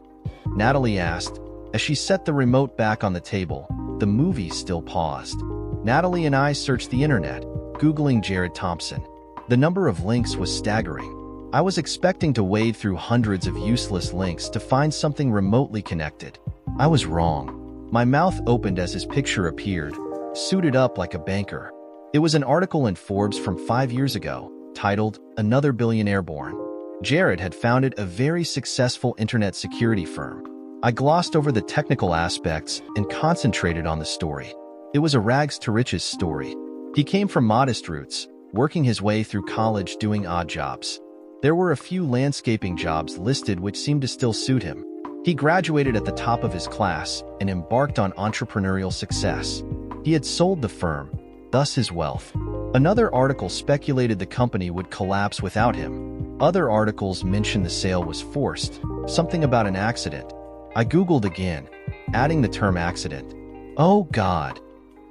Speaker 1: Natalie asked. As she set the remote back on the table, the movie still paused. Natalie and I searched the internet, Googling Jared Thompson. The number of links was staggering. I was expecting to wade through hundreds of useless links to find something remotely connected. I was wrong. My mouth opened as his picture appeared, suited up like a banker. It was an article in Forbes from 5 years ago, titled, "Another Billionaire Born." Jared had founded a very successful internet security firm. I glossed over the technical aspects and concentrated on the story. It was a rags-to-riches story. He came from modest roots, working his way through college doing odd jobs. There were a few landscaping jobs listed which seemed to still suit him. He graduated at the top of his class and embarked on entrepreneurial success. He had sold the firm, thus his wealth. Another article speculated the company would collapse without him. Other articles mentioned the sale was forced, something about an accident. I Googled again, adding the term accident. "Oh God,"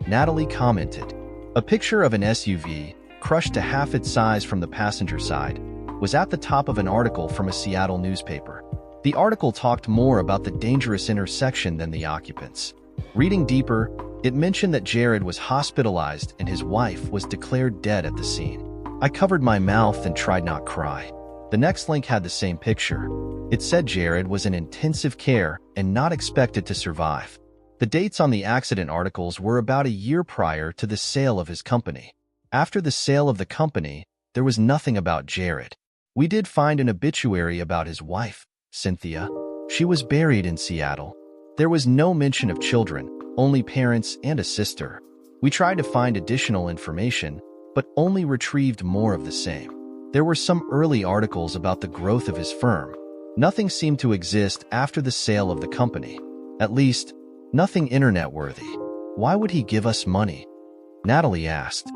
Speaker 1: Natalie commented. A picture of an SUV, crushed to half its size from the passenger side, was at the top of an article from a Seattle newspaper. The article talked more about the dangerous intersection than the occupants. Reading deeper, it mentioned that Jared was hospitalized and his wife was declared dead at the scene. I covered my mouth and tried not cry. The next link had the same picture. It said Jared was in intensive care and not expected to survive. The dates on the accident articles were about a year prior to the sale of his company. After the sale of the company, there was nothing about Jared. We did find an obituary about his wife, Cynthia. She was buried in Seattle. There was no mention of children, only parents and a sister. We tried to find additional information, but only retrieved more of the same. There were some early articles about the growth of his firm. Nothing seemed to exist after the sale of the company. At least, nothing internet-worthy. Why would he give us money? Natalie asked.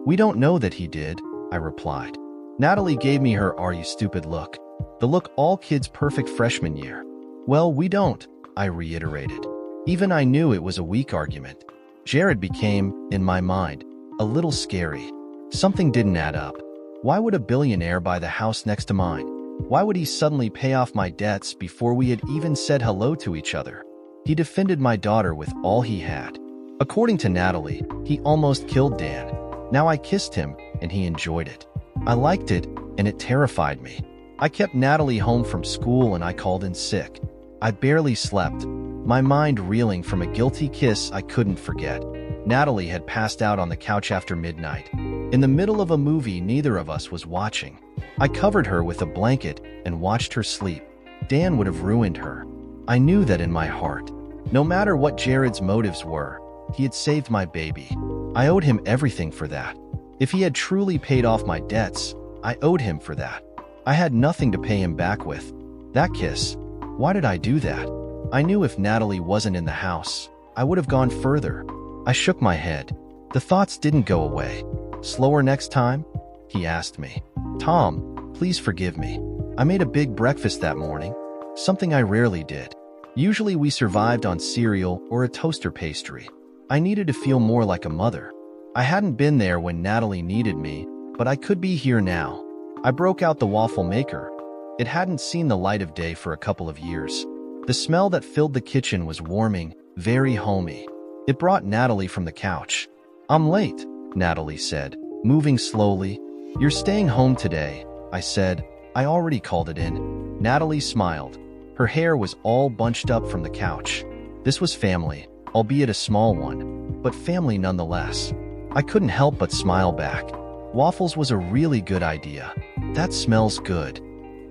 Speaker 1: "We don't know that he did," I replied. Natalie gave me her "are you stupid" look. The look all kids' perfect freshman year. "Well, we don't," I reiterated. Even I knew it was a weak argument. Jared became, in my mind, a little scary. Something didn't add up. Why would a billionaire buy the house next to mine? Why would he suddenly pay off my debts before we had even said hello to each other? He defended my daughter with all he had. According to Natalie, he almost killed Dan. Now I kissed him, and he enjoyed it. I liked it, and it terrified me. I kept Natalie home from school and I called in sick. I barely slept, my mind reeling from a guilty kiss I couldn't forget. Natalie had passed out on the couch after midnight. In the middle of a movie neither of us was watching. I covered her with a blanket and watched her sleep. Dan would have ruined her. I knew that in my heart. No matter what Jared's motives were, he had saved my baby. I owed him everything for that. If he had truly paid off my debts, I owed him for that. I had nothing to pay him back with. That kiss. Why did I do that? I knew if Natalie wasn't in the house, I would have gone further. I shook my head. The thoughts didn't go away. Slower next time? He asked me. Tom, please forgive me. I made a big breakfast that morning, something I rarely did. Usually we survived on cereal or a toaster pastry. I needed to feel more like a mother. I hadn't been there when Natalie needed me, but I could be here now. I broke out the waffle maker. It hadn't seen the light of day for a couple of years. The smell that filled the kitchen was warming, very homey. It brought Natalie from the couch. I'm late, Natalie said, moving slowly. You're staying home today, I said. I already called it in. Natalie smiled. Her hair was all bunched up from the couch. This was family, albeit a small one, but family nonetheless. I couldn't help but smile back. Waffles was a really good idea. That smells good.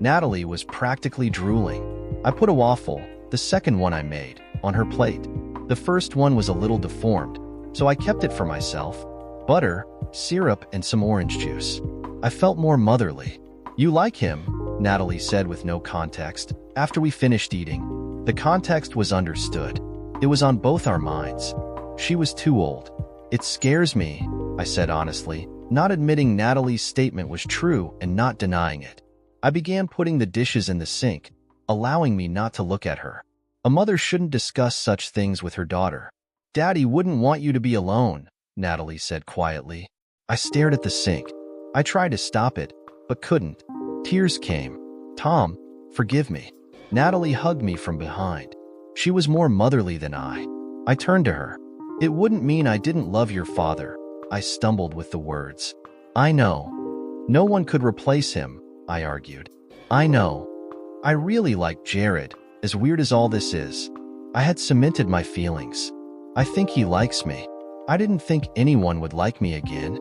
Speaker 1: Natalie was practically drooling. I put a waffle, the second one I made, on her plate. The first one was a little deformed, so I kept it for myself. Butter, syrup, and some orange juice. I felt more motherly. You like him, Natalie said with no context. After we finished eating, the context was understood. It was on both our minds. She was too old. It scares me, I said honestly, not admitting Natalie's statement was true and not denying it. I began putting the dishes in the sink, allowing me not to look at her. A mother shouldn't discuss such things with her daughter. Daddy wouldn't want you to be alone, Natalie said quietly. I stared at the sink. I tried to stop it, but couldn't. Tears came. Tom, forgive me. Natalie hugged me from behind. She was more motherly than I. I turned to her. It wouldn't mean I didn't love your father. I stumbled with the words. I know. No one could replace him, I argued. I know. I really like Jared, as weird as all this is. I had cemented my feelings. I think he likes me. I didn't think anyone would like me again.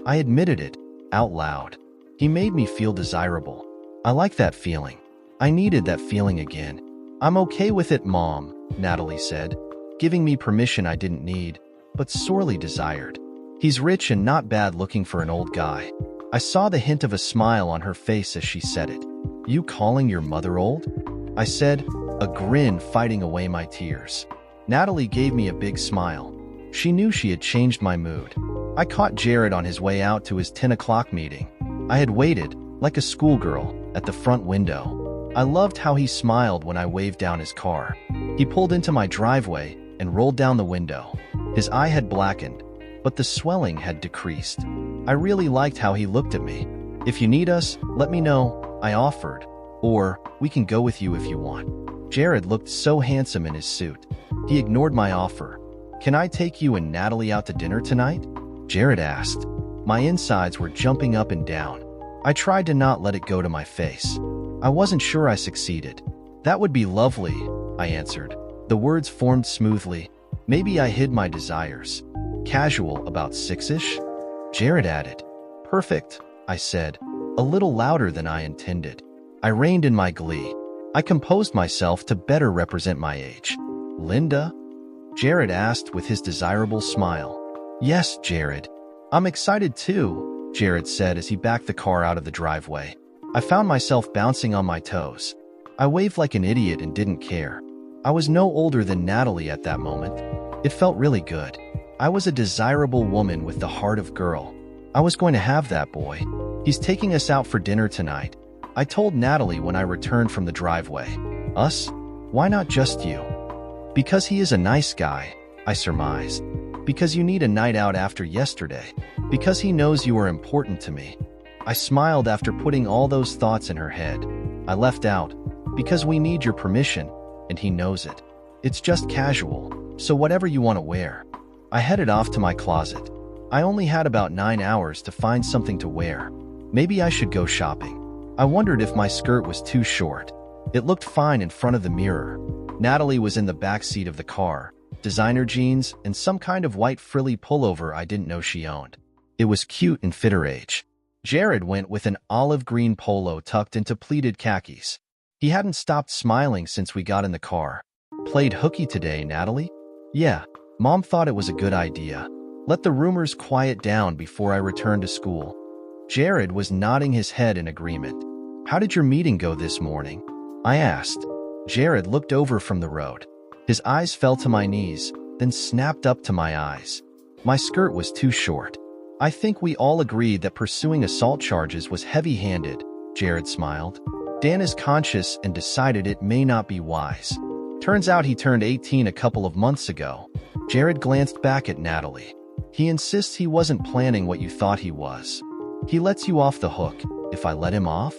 Speaker 1: I admitted it, out loud. He made me feel desirable. I like that feeling. I needed that feeling again. I'm okay with it, Mom, Natalie said, giving me permission I didn't need, but sorely desired. He's rich and not bad looking for an old guy. I saw the hint of a smile on her face as she said it. You calling your mother old? I said, a grin fighting away my tears. Natalie gave me a big smile. She knew she had changed my mood. I caught Jared on his way out to his 10 o'clock meeting. I had waited, like a schoolgirl, at the front window. I loved how he smiled when I waved down his car. He pulled into my driveway and rolled down the window. His eye had blackened, but the swelling had decreased. I really liked how he looked at me. If you need us, let me know, I offered. Or, we can go with you if you want. Jared looked so handsome in his suit. He ignored my offer. Can I take you and Natalie out to dinner tonight? Jared asked. My insides were jumping up and down. I tried to not let it go to my face. I wasn't sure I succeeded. That would be lovely, I answered. The words formed smoothly. Maybe I hid my desires. Casual about 6-ish? Jared added. Perfect, I said, a little louder than I intended. I reined in my glee. I composed myself to better represent my age. Linda? Jared asked with his desirable smile. Yes, Jared. I'm excited too, Jared said as he backed the car out of the driveway. I found myself bouncing on my toes. I waved like an idiot and didn't care. I was no older than Natalie at that moment. It felt really good. I was a desirable woman with the heart of girl. I was going to have that boy. He's taking us out for dinner tonight. I told Natalie when I returned from the driveway. Us? Why not just you? Because he is a nice guy, I surmised. Because you need a night out after yesterday. Because he knows you are important to me. I smiled after putting all those thoughts in her head. I left out. Because we need your permission, and he knows it. It's just casual, so whatever you want to wear. I headed off to my closet. I only had about 9 hours to find something to wear. Maybe I should go shopping. I wondered if my skirt was too short. It looked fine in front of the mirror. Natalie was in the back seat of the car, designer jeans and some kind of white frilly pullover I didn't know she owned. It was cute and fit her age. Jared went with an olive green polo tucked into pleated khakis. He hadn't stopped smiling since we got in the car. Played hooky today, Natalie? Yeah, Mom thought it was a good idea. Let the rumors quiet down before I return to school. Jared was nodding his head in agreement. How did your meeting go this morning? I asked. Jared looked over from the road. His eyes fell to my knees, then snapped up to my eyes. My skirt was too short. I think we all agreed that pursuing assault charges was heavy-handed, Jared smiled. Dan is conscious and decided it may not be wise. Turns out he turned 18 a couple of months ago. Jared glanced back at Natalie. He insists he wasn't planning what you thought he was. He lets you off the hook, if I let him off?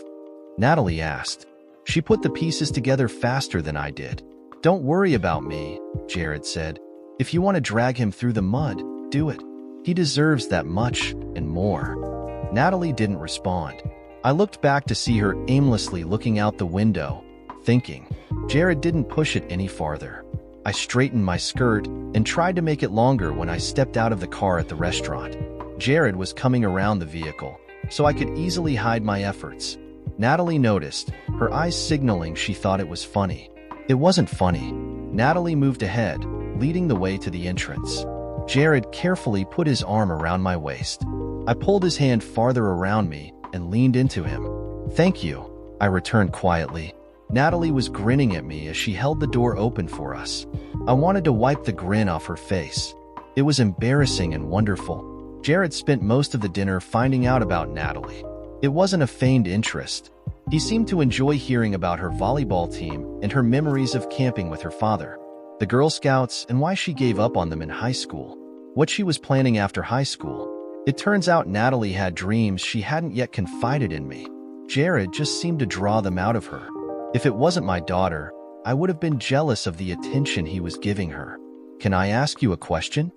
Speaker 1: Natalie asked. She put the pieces together faster than I did. Don't worry about me, Jared said. If you want to drag him through the mud, do it. He deserves that much and more. Natalie didn't respond. I looked back to see her aimlessly looking out the window, thinking. Jared didn't push it any farther. I straightened my skirt and tried to make it longer when I stepped out of the car at the restaurant. Jared was coming around the vehicle, so I could easily hide my efforts. Natalie noticed, her eyes signaling she thought it was funny. It wasn't funny. Natalie moved ahead, leading the way to the entrance. Jared carefully put his arm around my waist. I pulled his hand farther around me and leaned into him. Thank you, I returned quietly. Natalie was grinning at me as she held the door open for us. I wanted to wipe the grin off her face. It was embarrassing and wonderful. Jared spent most of the dinner finding out about Natalie. It wasn't a feigned interest. He seemed to enjoy hearing about her volleyball team and her memories of camping with her father, the Girl Scouts, and why she gave up on them in high school, what she was planning after high school. It turns out Natalie had dreams she hadn't yet confided in me. Jared just seemed to draw them out of her. If it wasn't my daughter, I would have been jealous of the attention he was giving her. Can I ask you a question?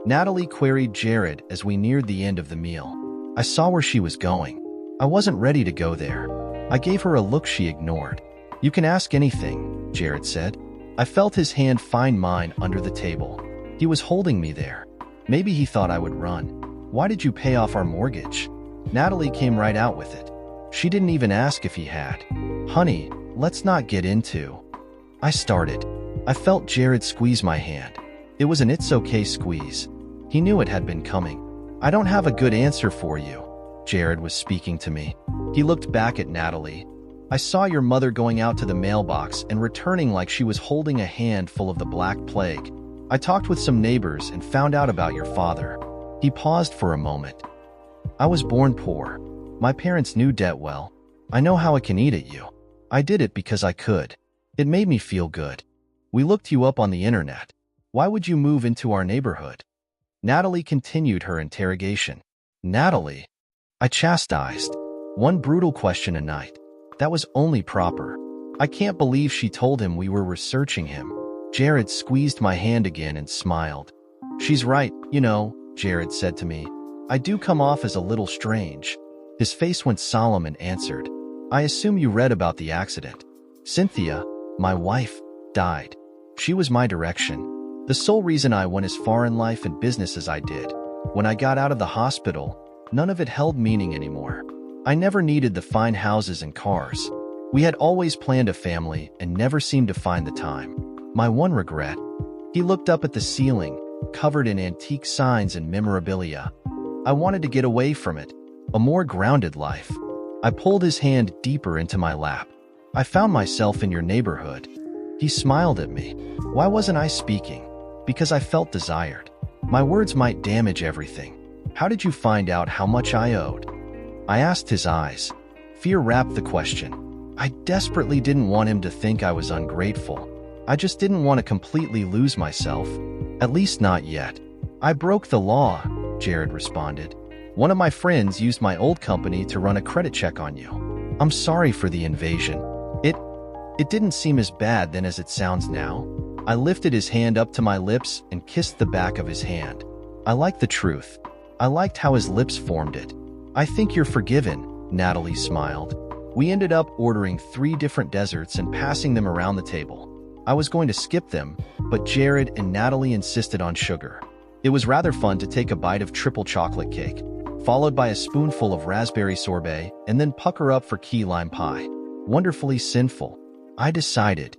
Speaker 1: Natalie queried Jared as we neared the end of the meal. I saw where she was going. I wasn't ready to go there. I gave her a look she ignored. You can ask anything, Jared said. I felt his hand find mine under the table. He was holding me there. Maybe he thought I would run. Why did you pay off our mortgage? Natalie came right out with it. She didn't even ask if he had. Honey, let's not get into. I started. I felt Jared squeeze my hand. It was an it's okay squeeze. He knew it had been coming. I don't have a good answer for you. Jared was speaking to me. He looked back at Natalie. I saw your mother going out to the mailbox and returning like she was holding a handful of the Black Plague. I talked with some neighbors and found out about your father. He paused for a moment. I was born poor. My parents knew debt well. I know how it can eat at you. I did it because I could. It made me feel good. We looked you up on the internet. Why would you move into our neighborhood? Natalie continued her interrogation. Natalie? I chastised. One brutal question a night. That was only proper. I can't believe she told him we were researching him. Jared squeezed my hand again and smiled. She's right, you know, Jared said to me. I do come off as a little strange. His face went solemn and answered. I assume you read about the accident. Cynthia, my wife, died. She was my direction. The sole reason I went as far in life and business as I did. When I got out of the hospital, none of it held meaning anymore. I never needed the fine houses and cars. We had always planned a family and never seemed to find the time. My one regret. He looked up at the ceiling, covered in antique signs and memorabilia. I wanted to get away from it, a more grounded life. I pulled his hand deeper into my lap. I found myself in your neighborhood. He smiled at me. Why wasn't I speaking? Because I felt desired. My words might damage everything. How did you find out how much I owed? I asked his eyes. Fear wrapped the question. I desperately didn't want him to think I was ungrateful. I just didn't want to completely lose myself. At least not yet. I broke the law, Jared responded. One of my friends used my old company to run a credit check on you. I'm sorry for the invasion. It didn't seem as bad then as it sounds now. I lifted his hand up to my lips and kissed the back of his hand. I liked the truth. I liked how his lips formed it. I think you're forgiven, Natalie smiled. We ended up ordering 3 different desserts and passing them around the table. I was going to skip them, but Jared and Natalie insisted on sugar. It was rather fun to take a bite of triple chocolate cake, followed by a spoonful of raspberry sorbet, and then pucker up for key lime pie. Wonderfully sinful. I decided,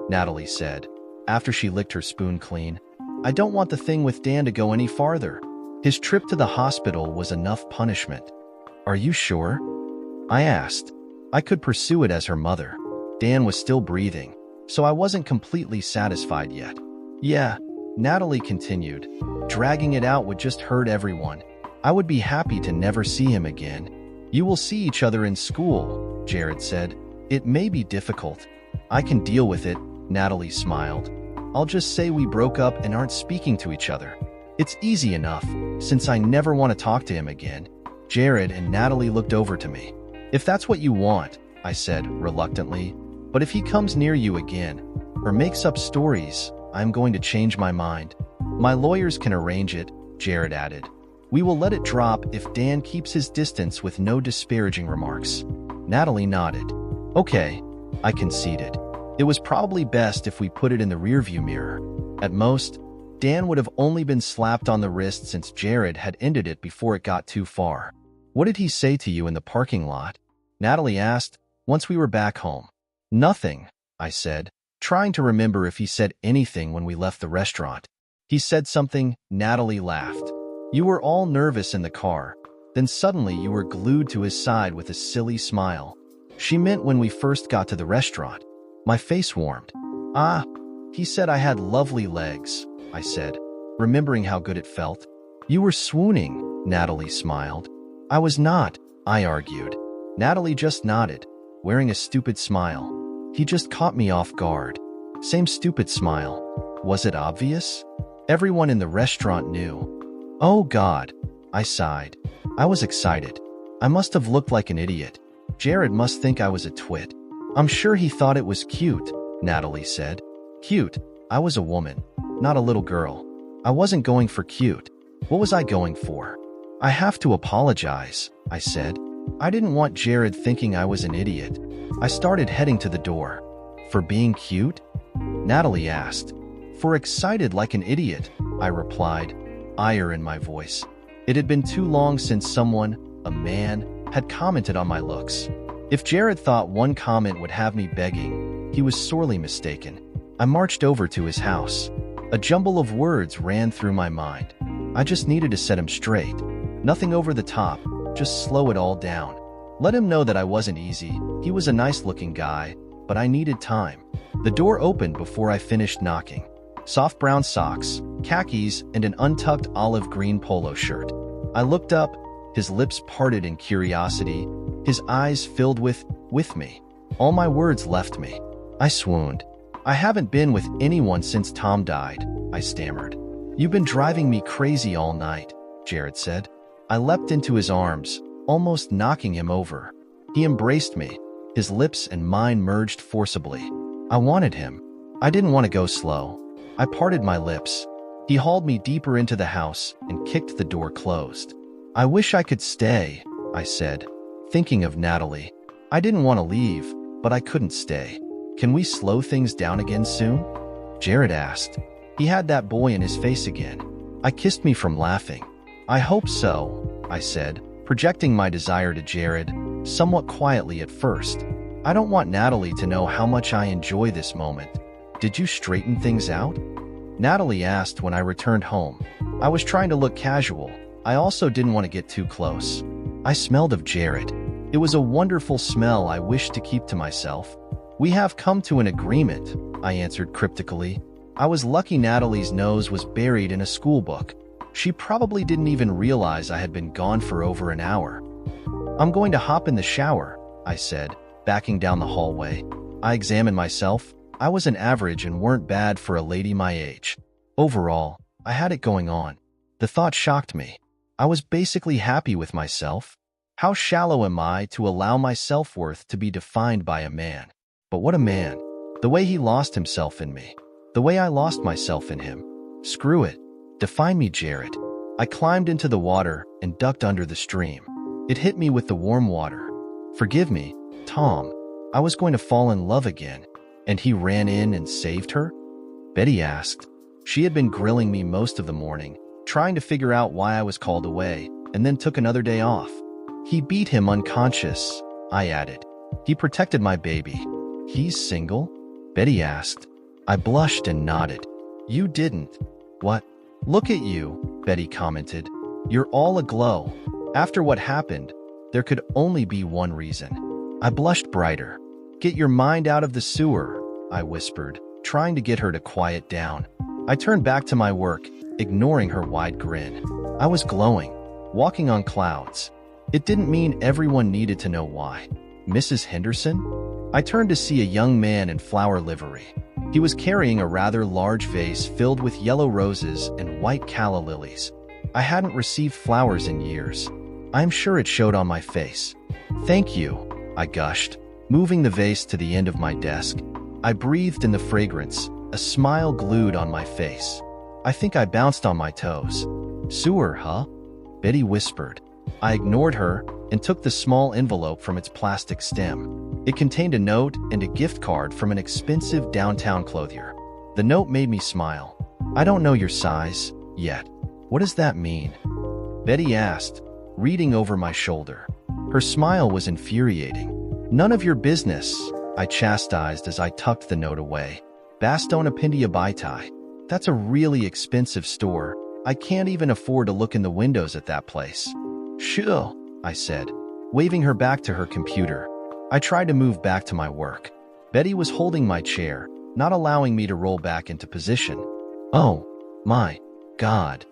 Speaker 1: Natalie said, after she licked her spoon clean. I don't want the thing with Dan to go any farther. His trip to the hospital was enough punishment. Are you sure? I asked. I could pursue it as her mother. Dan was still breathing, so I wasn't completely satisfied yet. Yeah, Natalie continued. Dragging it out would just hurt everyone. I would be happy to never see him again. You will see each other in school, Jared said. It may be difficult. I can deal with it, Natalie smiled. I'll just say we broke up and aren't speaking to each other. It's easy enough, since I never want to talk to him again. Jared and Natalie looked over to me. If that's what you want, I said reluctantly, but if he comes near you again, or makes up stories, I'm going to change my mind. My lawyers can arrange it, Jared added. We will let it drop if Dan keeps his distance with no disparaging remarks. Natalie nodded. Okay, I conceded. It was probably best if we put it in the rearview mirror. At most, Dan would have only been slapped on the wrist since Jared had ended it before it got too far. What did he say to you in the parking lot? Natalie asked, once we were back home. Nothing, I said, trying to remember if he said anything when we left the restaurant. He said something. Natalie laughed. You were all nervous in the car. Then suddenly you were glued to his side with a silly smile. She meant when we first got to the restaurant. My face warmed. Ah, he said I had lovely legs, I said, remembering how good it felt. You were swooning, Natalie smiled. I was not, I argued. Natalie just nodded, wearing a stupid smile. He just caught me off guard. Same stupid smile. Was it obvious? Everyone in the restaurant knew. Oh God, I sighed. I was excited. I must have looked like an idiot. Jared must think I was a twit. I'm sure he thought it was cute, Natalie said. Cute? I was a woman, not a little girl. I wasn't going for cute. What was I going for? I have to apologize, I said. I didn't want Jared thinking I was an idiot. I started heading to the door. For being cute? Natalie asked. For excited like an idiot, I replied, ire in my voice. It had been too long since someone, a man, had commented on my looks. If Jared thought one comment would have me begging, he was sorely mistaken. I marched over to his house. A jumble of words ran through my mind. I just needed to set him straight. Nothing over the top, just slow it all down. Let him know that I wasn't easy. He was a nice-looking guy, but I needed time. The door opened before I finished knocking. Soft brown socks, khakis, and an untucked olive green polo shirt. I looked up, his lips parted in curiosity, his eyes filled with me. All my words left me. I swooned. I haven't been with anyone since Tom died, I stammered. You've been driving me crazy all night, Jared said. I leapt into his arms, almost knocking him over. He embraced me. His lips and mine merged forcibly. I wanted him. I didn't want to go slow. I parted my lips. He hauled me deeper into the house and kicked the door closed. I wish I could stay, I said, thinking of Natalie. I didn't want to leave, but I couldn't stay. Can we slow things down again soon? Jared asked. He had that boy in his face again. I kissed me from laughing. I hope so, I said, projecting my desire to Jared, somewhat quietly at first. I don't want Natalie to know how much I enjoy this moment. Did you straighten things out? Natalie asked when I returned home. I was trying to look casual. I also didn't want to get too close. I smelled of Jared. It was a wonderful smell I wished to keep to myself. We have come to an agreement, I answered cryptically. I was lucky Natalie's nose was buried in a school book. She probably didn't even realize I had been gone for over an hour. I'm going to hop in the shower, I said, backing down the hallway. I examined myself. I was an average and weren't bad for a lady my age. Overall, I had it going on. The thought shocked me. I was basically happy with myself. How shallow am I to allow my self-worth to be defined by a man? But what a man. The way he lost himself in me. The way I lost myself in him. Screw it. Define me, Jared. I climbed into the water and ducked under the stream. It hit me with the warm water. Forgive me, Tom, I was going to fall in love again, and he ran in and saved her? Betty asked. She had been grilling me most of the morning, trying to figure out why I was called away, and then took another day off. He beat him unconscious, I added. He protected my baby. He's single? Betty asked. I blushed and nodded. You didn't. What? Look at you, Betty commented. You're all aglow. After what happened, there could only be one reason. I blushed brighter. Get your mind out of the sewer, I whispered, trying to get her to quiet down. I turned back to my work, ignoring her wide grin. I was glowing, walking on clouds. It didn't mean everyone needed to know why. Mrs. Henderson? I turned to see a young man in flower livery. He was carrying a rather large vase filled with yellow roses and white calla lilies. I hadn't received flowers in years. I'm sure it showed on my face. Thank you, I gushed, moving the vase to the end of my desk. I breathed in the fragrance, a smile glued on my face. I think I bounced on my toes. Sewer, huh? Betty whispered. I ignored her and took the small envelope from its plastic stem. It contained a note and a gift card from an expensive downtown clothier. The note made me smile. I don't know your size yet. What does that mean? Betty asked, reading over my shoulder. Her smile was infuriating. None of your business, I chastised as I tucked the note away. Bastone Appendia Baitai. That's a really expensive store. I can't even afford to look in the windows at that place. Sure, I said, waving her back to her computer. I tried to move back to my work. Betty was holding my chair, not allowing me to roll back into position. Oh, my God.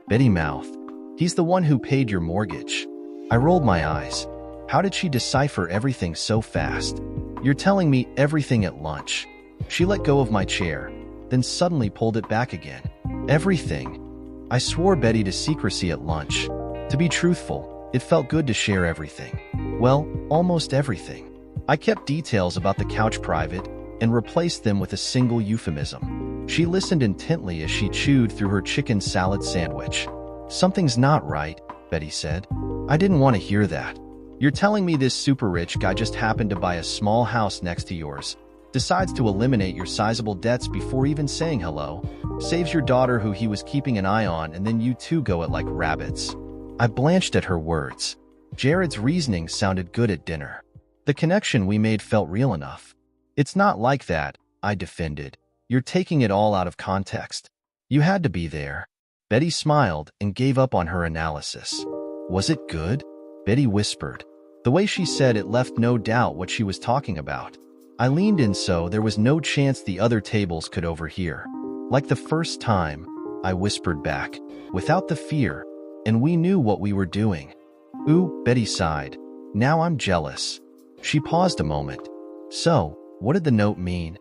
Speaker 1: Betty mouthed. He's the one who paid your mortgage. I rolled my eyes. How did she decipher everything so fast? You're telling me everything at lunch. She let go of my chair, then suddenly pulled it back again. Everything. I swore Betty to secrecy at lunch. To be truthful, it felt good to share everything. Well, almost everything. I kept details about the couch private and replaced them with a single euphemism. She listened intently as she chewed through her chicken salad sandwich. Something's not right, Betty said. I didn't want to hear that. You're telling me this super rich guy just happened to buy a small house next to yours, decides to eliminate your sizable debts before even saying hello, saves your daughter who he was keeping an eye on, and then you two go it like rabbits. I blanched at her words. Jared's reasoning sounded good at dinner. The connection we made felt real enough. It's not like that, I defended. You're taking it all out of context. You had to be there. Betty smiled and gave up on her analysis. Was it good? Betty whispered. The way she said it left no doubt what she was talking about. I leaned in so there was no chance the other tables could overhear. Like the first time, I whispered back, without the fear, and we knew what we were doing. Ooh, Betty sighed. Now I'm jealous. She paused a moment. So, what did the note mean?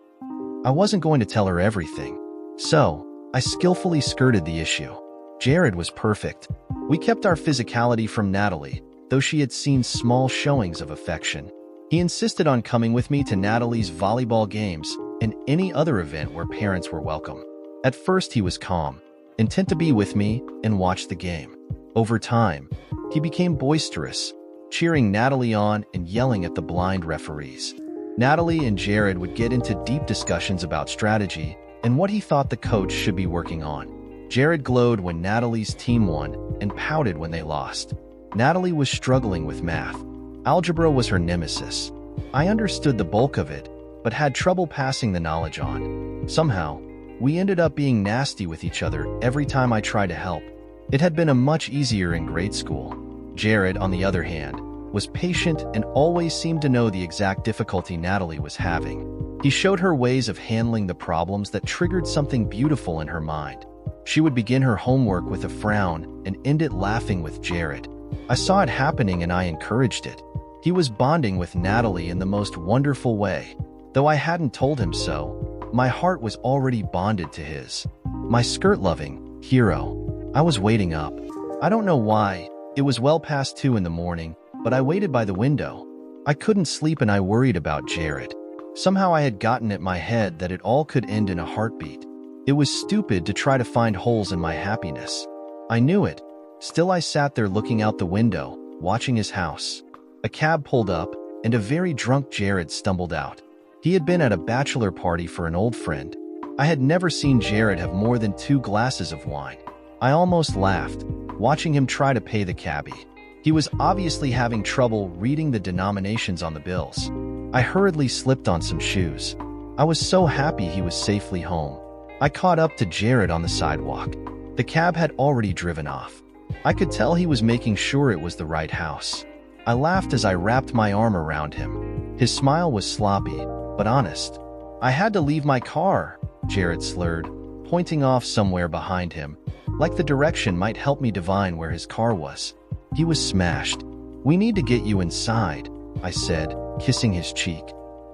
Speaker 1: I wasn't going to tell her everything. So, I skillfully skirted the issue. Jared was perfect. We kept our physicality from Natalie, though she had seen small showings of affection. He insisted on coming with me to Natalie's volleyball games and any other event where parents were welcome. At first he was calm, intent to be with me and watch the game. Over time, he became boisterous, cheering Natalie on and yelling at the blind referees. Natalie and Jared would get into deep discussions about strategy and what he thought the coach should be working on. Jared glowed when Natalie's team won and pouted when they lost. Natalie was struggling with math. Algebra was her nemesis. I understood the bulk of it, but had trouble passing the knowledge on. Somehow, we ended up being nasty with each other every time I tried to help. It had been a much easier in grade school. Jared, on the other hand, was patient and always seemed to know the exact difficulty Natalie was having. He showed her ways of handling the problems that triggered something beautiful in her mind. She would begin her homework with a frown and end it laughing with Jared. I saw it happening and I encouraged it. He was bonding with Natalie in the most wonderful way. Though I hadn't told him so, my heart was already bonded to his. My skirt-loving hero. I was waiting up. I don't know why. It was well past 2 in the morning, but I waited by the window. I couldn't sleep and I worried about Jared. Somehow I had gotten it in my head that it all could end in a heartbeat. It was stupid to try to find holes in my happiness. I knew it. Still I sat there looking out the window, watching his house. A cab pulled up, and a very drunk Jared stumbled out. He had been at a bachelor party for an old friend. I had never seen Jared have more than 2 glasses of wine. I almost laughed, watching him try to pay the cabbie. He was obviously having trouble reading the denominations on the bills. I hurriedly slipped on some shoes. I was so happy he was safely home. I caught up to Jared on the sidewalk. The cab had already driven off. I could tell he was making sure it was the right house. I laughed as I wrapped my arm around him. His smile was sloppy, but honest. "I had to leave my car," Jared slurred, pointing off somewhere behind him, like the direction might help me divine where his car was. He was smashed. "We need to get you inside," I said, kissing his cheek.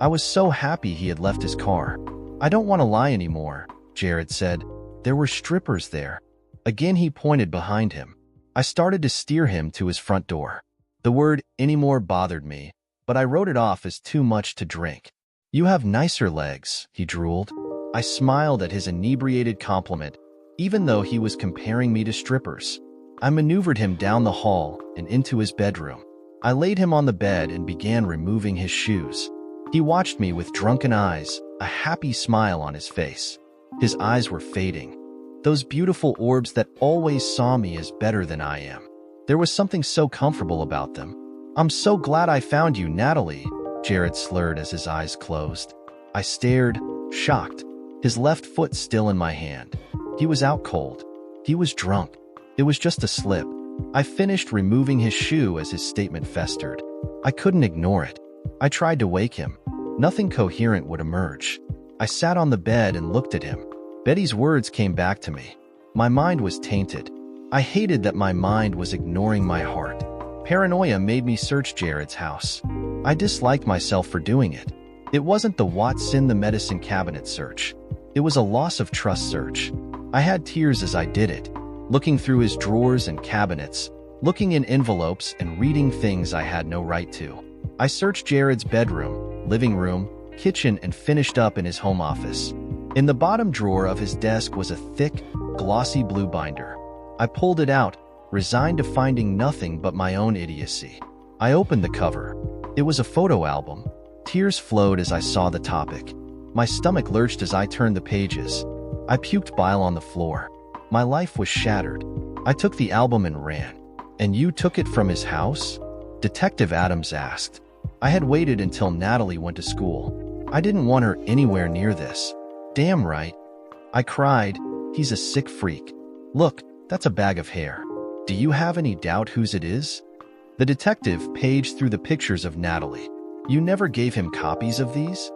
Speaker 1: I was so happy he had left his car. "I don't want to lie anymore," Jared said. "There were strippers there." Again he pointed behind him. I started to steer him to his front door. The word "anymore" bothered me, but I wrote it off as too much to drink. "You have nicer legs," he drooled. I smiled at his inebriated compliment, even though he was comparing me to strippers. I maneuvered him down the hall and into his bedroom. I laid him on the bed and began removing his shoes. He watched me with drunken eyes, a happy smile on his face. His eyes were fading. Those beautiful orbs that always saw me as better than I am. There was something so comfortable about them. "I'm so glad I found you, Natalie," Jared slurred as his eyes closed. I stared, shocked, his left foot still in my hand. He was out cold. He was drunk. It was just a slip. I finished removing his shoe as his statement festered. I couldn't ignore it. I tried to wake him. Nothing coherent would emerge. I sat on the bed and looked at him. Betty's words came back to me. My mind was tainted. I hated that my mind was ignoring my heart. Paranoia made me search Jared's house. I disliked myself for doing it. It wasn't the "what's in the medicine cabinet" search. It was a loss of trust search. I had tears as I did it, looking through his drawers and cabinets, looking in envelopes and reading things I had no right to. I searched Jared's bedroom, living room, kitchen, and finished up in his home office. In the bottom drawer of his desk was a thick, glossy blue binder. I pulled it out, resigned to finding nothing but my own idiocy. I opened the cover. It was a photo album. Tears flowed as I saw the topic. My stomach lurched as I turned the pages. I puked bile on the floor. My life was shattered. I took the album and ran. "And you took it from his house?" Detective Adams asked. I had waited until Natalie went to school. I didn't want her anywhere near this. "Damn right." I cried. "He's a sick freak. Look, that's a bag of hair. Do you have any doubt whose it is?" The detective paged through the pictures of Natalie. "You never gave him copies of these?"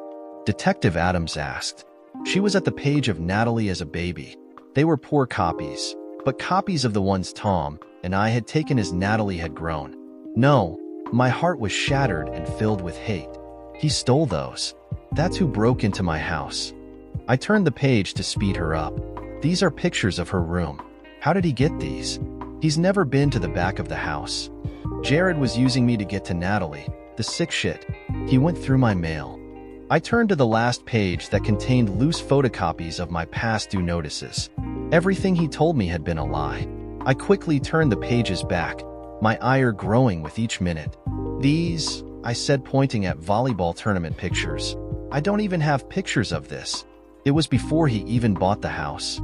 Speaker 1: Detective Adams asked. She was at the page of Natalie as a baby. They were poor copies, but copies of the ones Tom and I had taken as Natalie had grown. "No." My heart was shattered and filled with hate. "He stole those. That's who broke into my house." I turned the page to speed her up. "These are pictures of her room. How did he get these? He's never been to the back of the house. Jared was using me to get to Natalie, the sick shit. He went through my mail." I turned to the last page that contained loose photocopies of my past due notices. Everything he told me had been a lie. I quickly turned the pages back, my ire growing with each minute. "These," I said, pointing at volleyball tournament pictures. "I don't even have pictures of this." It was before he even bought the house.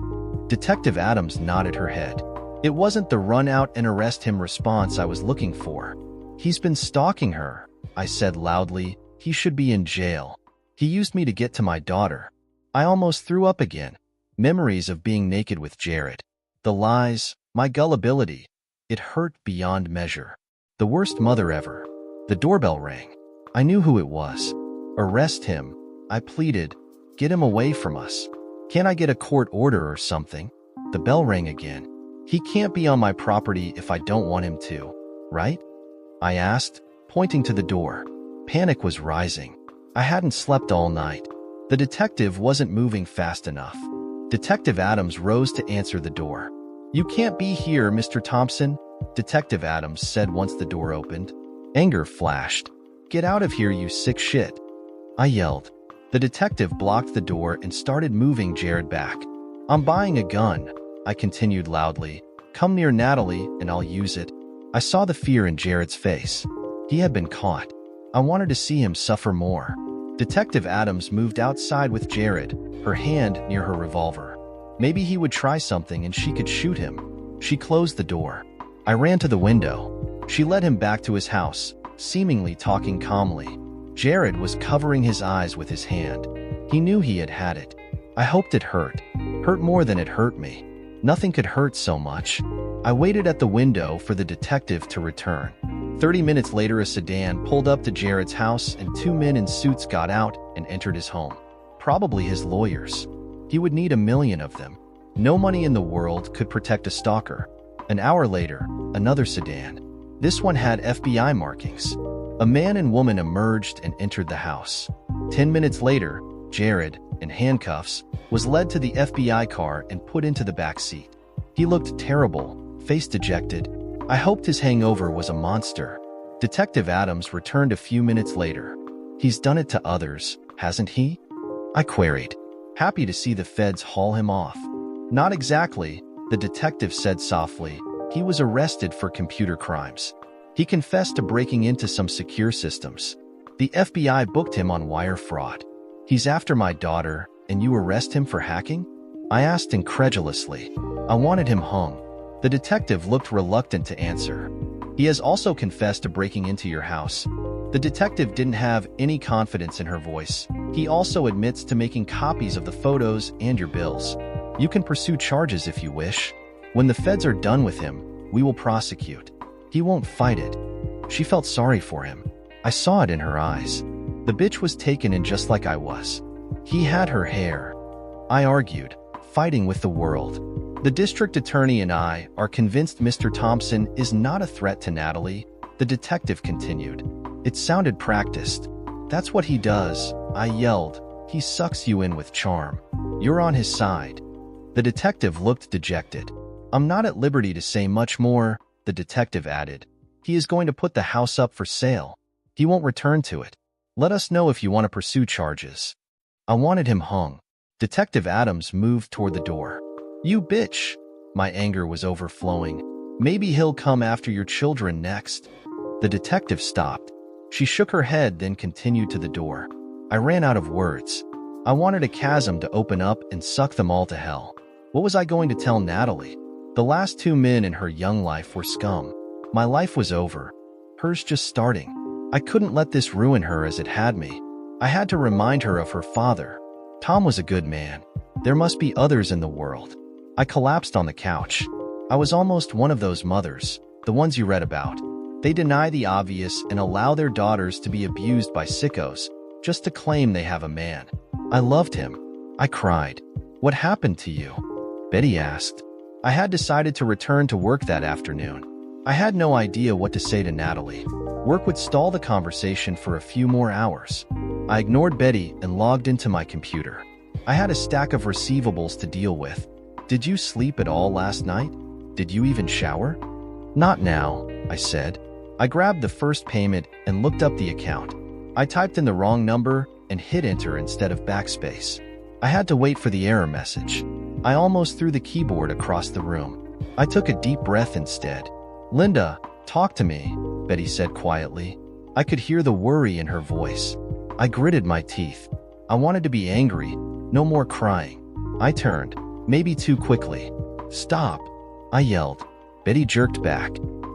Speaker 1: Detective Adams nodded her head. It wasn't the run out and arrest him response I was looking for. "He's been stalking her," I said loudly. "He should be in jail. He used me to get to my daughter." I almost threw up again. Memories of being naked with Jared. The lies, my gullibility. It hurt beyond measure. The worst mother ever. The doorbell rang. I knew who it was. "Arrest him," I pleaded. "Get him away from us. Can't I get a court order or something?" The bell rang again. "He can't be on my property if I don't want him to, right?" I asked, pointing to the door. Panic was rising. I hadn't slept all night. The detective wasn't moving fast enough. Detective Adams rose to answer the door. "You can't be here, Mr. Thompson," Detective Adams said once the door opened. Anger flashed. "Get out of here, you sick shit," I yelled. The detective blocked the door and started moving Jared back. "I'm buying a gun," I continued loudly. "Come near Natalie and I'll use it." I saw the fear in Jared's face. He had been caught. I wanted to see him suffer more. Detective Adams moved outside with Jared, her hand near her revolver. Maybe he would try something and she could shoot him. She closed the door. I ran to the window. She led him back to his house, seemingly talking calmly. Jared was covering his eyes with his hand. He knew he had it. I hoped it hurt more than it hurt me. Nothing could hurt so much. I waited at the window for the detective to return. 30 minutes later, a sedan pulled up to Jared's house and two men in suits got out and entered his home. Probably his lawyers. He would need 1 million of them. No money in the world could protect a stalker. An hour later, another sedan. This one had FBI markings. A man and woman emerged and entered the house. 10 minutes later, Jared, in handcuffs, was led to the FBI car and put into the back seat. He looked terrible, face dejected. I hoped his hangover was a monster. Detective Adams returned a few minutes later. He's done it to others, hasn't he? I queried, happy to see the feds haul him off. Not exactly, the detective said softly. He was arrested for computer crimes. He confessed to breaking into some secure systems. The FBI booked him on wire fraud. He's after my daughter, and you arrest him for hacking? I asked incredulously. I wanted him hung. The detective looked reluctant to answer. He has also confessed to breaking into your house. The detective didn't have any confidence in her voice. He also admits to making copies of the photos and your bills. You can pursue charges if you wish. When the feds are done with him, we will prosecute. He won't fight it. She felt sorry for him. I saw it in her eyes. The bitch was taken in just like I was. He had her hair. I argued, fighting with the world. The district attorney and I are convinced Mr. Thompson is not a threat to Natalie, the detective continued. It sounded practiced. That's what he does, I yelled. He sucks you in with charm. You're on his side. The detective looked dejected. I'm not at liberty to say much more, the detective added. He is going to put the house up for sale. He won't return to it. Let us know if you want to pursue charges. I wanted him hung. Detective Adams moved toward the door. You bitch! My anger was overflowing. Maybe he'll come after your children next. The detective stopped. She shook her head, then continued to the door. I ran out of words. I wanted a chasm to open up and suck them all to hell. What was I going to tell Natalie? The last 2 men in her young life were scum. My life was over. Hers just starting. I couldn't let this ruin her as it had me. I had to remind her of her father. Tom was a good man. There must be others in the world. I collapsed on the couch. I was almost one of those mothers, the ones you read about. They deny the obvious and allow their daughters to be abused by sickos, just to claim they have a man. I loved him. I cried. What happened to you? Betty asked. I had decided to return to work that afternoon. I had no idea what to say to Natalie. Work would stall the conversation for a few more hours. I ignored Betty and logged into my computer. I had a stack of receivables to deal with. Did you sleep at all last night? Did you even shower? Not now, I said. I grabbed the first payment and looked up the account. I typed in the wrong number and hit enter instead of backspace. I had to wait for the error message. I almost threw the keyboard across the room. I took a deep breath instead. Linda, talk to me, Betty said quietly. I could hear the worry in her voice. I gritted my teeth. I wanted to be angry. No more crying. I turned, maybe too quickly. Stop, I yelled. Betty jerked back.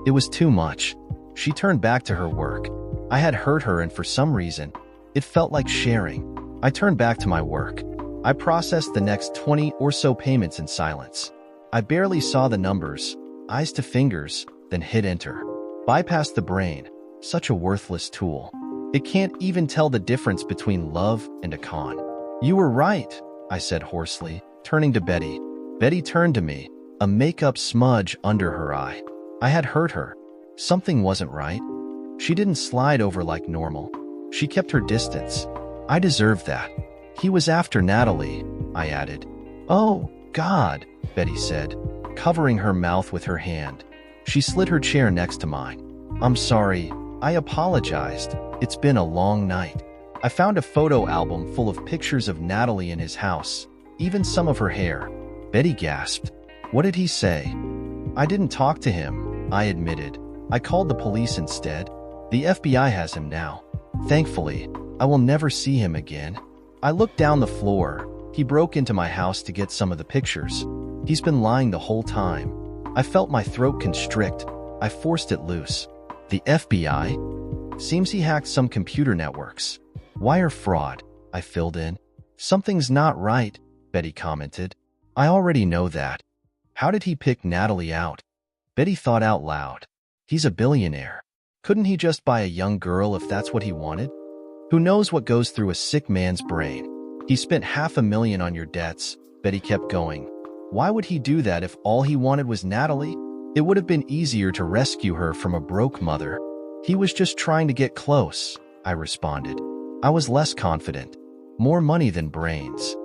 Speaker 1: It was too much. She turned back to her work. I had hurt her, and for some reason, it felt like sharing. I turned back to my work. I processed the next 20 or so payments in silence. I barely saw the numbers, eyes to fingers, then hit enter. Bypassed the brain. Such a worthless tool. It can't even tell the difference between love and a con. You were right, I said hoarsely, turning to Betty. Betty turned to me, a makeup smudge under her eye. I had hurt her. Something wasn't right. She didn't slide over like normal. She kept her distance. I deserved that. He was after Natalie, I added. Oh, God, Betty said, covering her mouth with her hand. She slid her chair next to mine. I'm sorry. I apologized. It's been a long night. I found a photo album full of pictures of Natalie in his house, even some of her hair. Betty gasped. What did he say? I didn't talk to him, I admitted. I called the police instead. The FBI has him now. Thankfully, I will never see him again. I looked down the floor. He broke into my house to get some of the pictures. He's been lying the whole time. I felt my throat constrict. I forced it loose. The FBI? Seems he hacked some computer networks. Wire fraud, I filled in. Something's not right, Betty commented. I already know that. How did he pick Natalie out? Betty thought out loud. He's a billionaire. Couldn't he just buy a young girl if that's what he wanted? Who knows what goes through a sick man's brain? He spent $500,000 on your debts, Betty kept going. Why would he do that if all he wanted was Natalie? It would have been easier to rescue her from a broke mother. He was just trying to get close, I responded. I was less confident. More money than brains.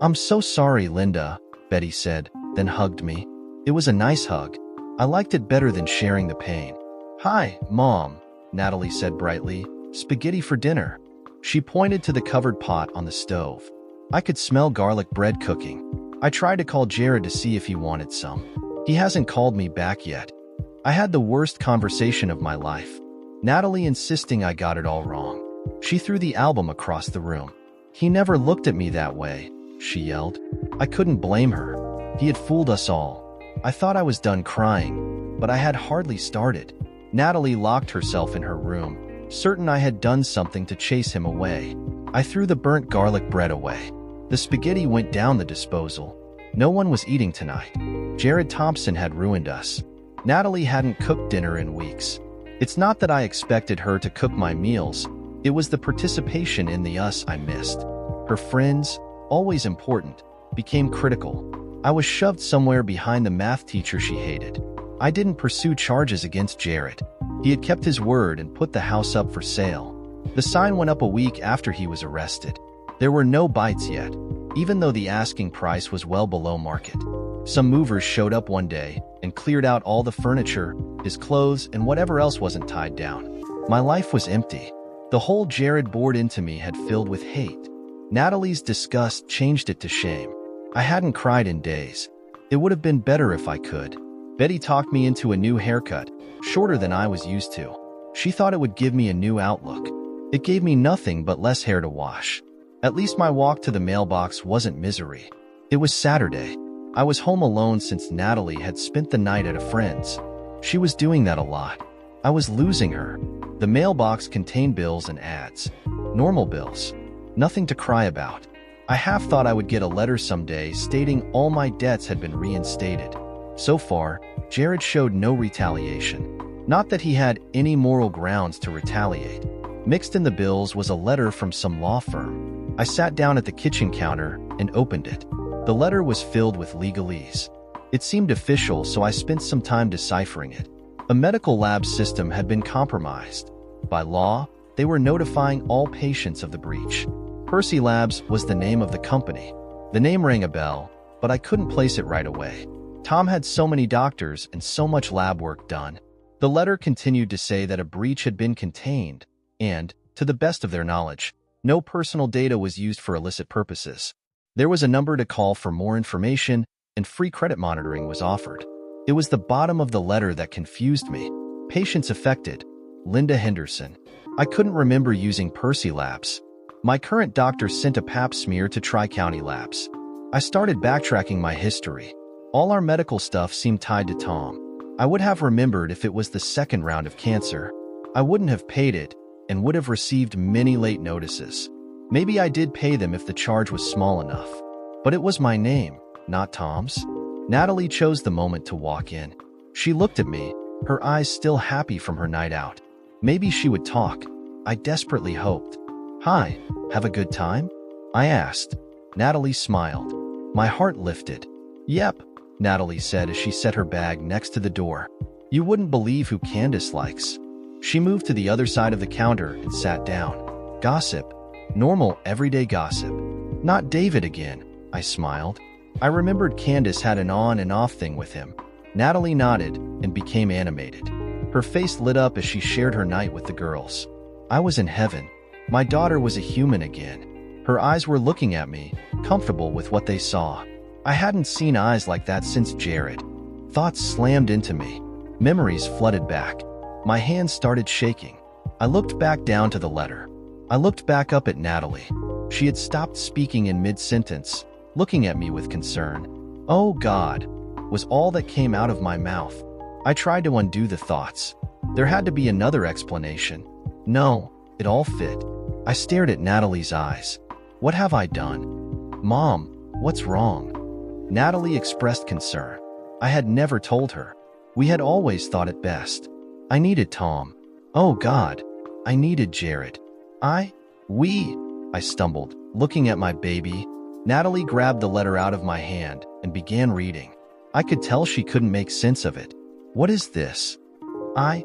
Speaker 1: I'm so sorry, Linda, Betty said, then hugged me. It was a nice hug. I liked it better than sharing the pain. Hi, Mom, Natalie said brightly. Spaghetti for dinner. She pointed to the covered pot on the stove. I could smell garlic bread cooking. I tried to call Jared to see if he wanted some. He hasn't called me back yet. I had the worst conversation of my life. Natalie insisting I got it all wrong. She threw the album across the room. He never looked at me that way, she yelled. I couldn't blame her. He had fooled us all. I thought I was done crying, but I had hardly started. Natalie locked herself in her room, certain I had done something to chase him away. I threw the burnt garlic bread away. The spaghetti went down the disposal. No one was eating tonight. Jared Thompson had ruined us. Natalie hadn't cooked dinner in weeks. It's not that I expected her to cook my meals. It was the participation in the us I missed. Her friends, always important, became critical. I was shoved somewhere behind the math teacher she hated. I didn't pursue charges against Jared. He had kept his word and put the house up for sale. The sign went up a week after he was arrested. There were no bites yet, even though the asking price was well below market. Some movers showed up one day and cleared out all the furniture, his clothes, and whatever else wasn't tied down. My life was empty. The hole Jared bored into me had filled with hate. Natalie's disgust changed it to shame. I hadn't cried in days. It would have been better if I could. Betty talked me into a new haircut, shorter than I was used to. She thought it would give me a new outlook. It gave me nothing but less hair to wash. At least my walk to the mailbox wasn't misery. It was Saturday. I was home alone since Natalie had spent the night at a friend's. She was doing that a lot. I was losing her. The mailbox contained bills and ads. Normal bills. Nothing to cry about. I half thought I would get a letter someday stating all my debts had been reinstated. So far, Jared showed no retaliation. Not that he had any moral grounds to retaliate. Mixed in the bills was a letter from some law firm. I sat down at the kitchen counter and opened it. The letter was filled with legalese. It seemed official, so I spent some time deciphering it. A medical lab system had been compromised. By law, they were notifying all patients of the breach. Percy Labs was the name of the company. The name rang a bell, but I couldn't place it right away. Tom had so many doctors and so much lab work done. The letter continued to say that a breach had been contained, and, to the best of their knowledge, no personal data was used for illicit purposes. There was a number to call for more information, and free credit monitoring was offered. It was the bottom of the letter that confused me. Patients affected. Linda Henderson. I couldn't remember using Percy Labs. My current doctor sent a pap smear to Tri-County Labs. I started backtracking my history. All our medical stuff seemed tied to Tom. I would have remembered if it was the second round of cancer. I wouldn't have paid it and would have received many late notices. Maybe I did pay them if the charge was small enough. But it was my name, not Tom's. Natalie chose the moment to walk in. She looked at me, her eyes still happy from her night out. Maybe she would talk. I desperately hoped. Hi, have a good time? I asked. Natalie smiled. My heart lifted. Yep, Natalie said as she set her bag next to the door. You wouldn't believe who Candace likes. She moved to the other side of the counter and sat down. Gossip. Normal, everyday gossip. Not David again, I smiled. I remembered Candace had an on and off thing with him. Natalie nodded and became animated. Her face lit up as she shared her night with the girls. I was in heaven. My daughter was a human again. Her eyes were looking at me, comfortable with what they saw. I hadn't seen eyes like that since Jared. Thoughts slammed into me. Memories flooded back. My hands started shaking. I looked back down to the letter. I looked back up at Natalie. She had stopped speaking in mid-sentence, looking at me with concern. "Oh God," was all that came out of my mouth. I tried to undo the thoughts. There had to be another explanation. No, it all fit. I stared at Natalie's eyes. "What have I done?" "Mom, what's wrong?" Natalie expressed concern. I had never told her. We had always thought it best. "I needed Tom." "Oh God, I needed Jared." I stumbled, looking at my baby. Natalie grabbed the letter out of my hand and began reading. I could tell she couldn't make sense of it. "What is this?" I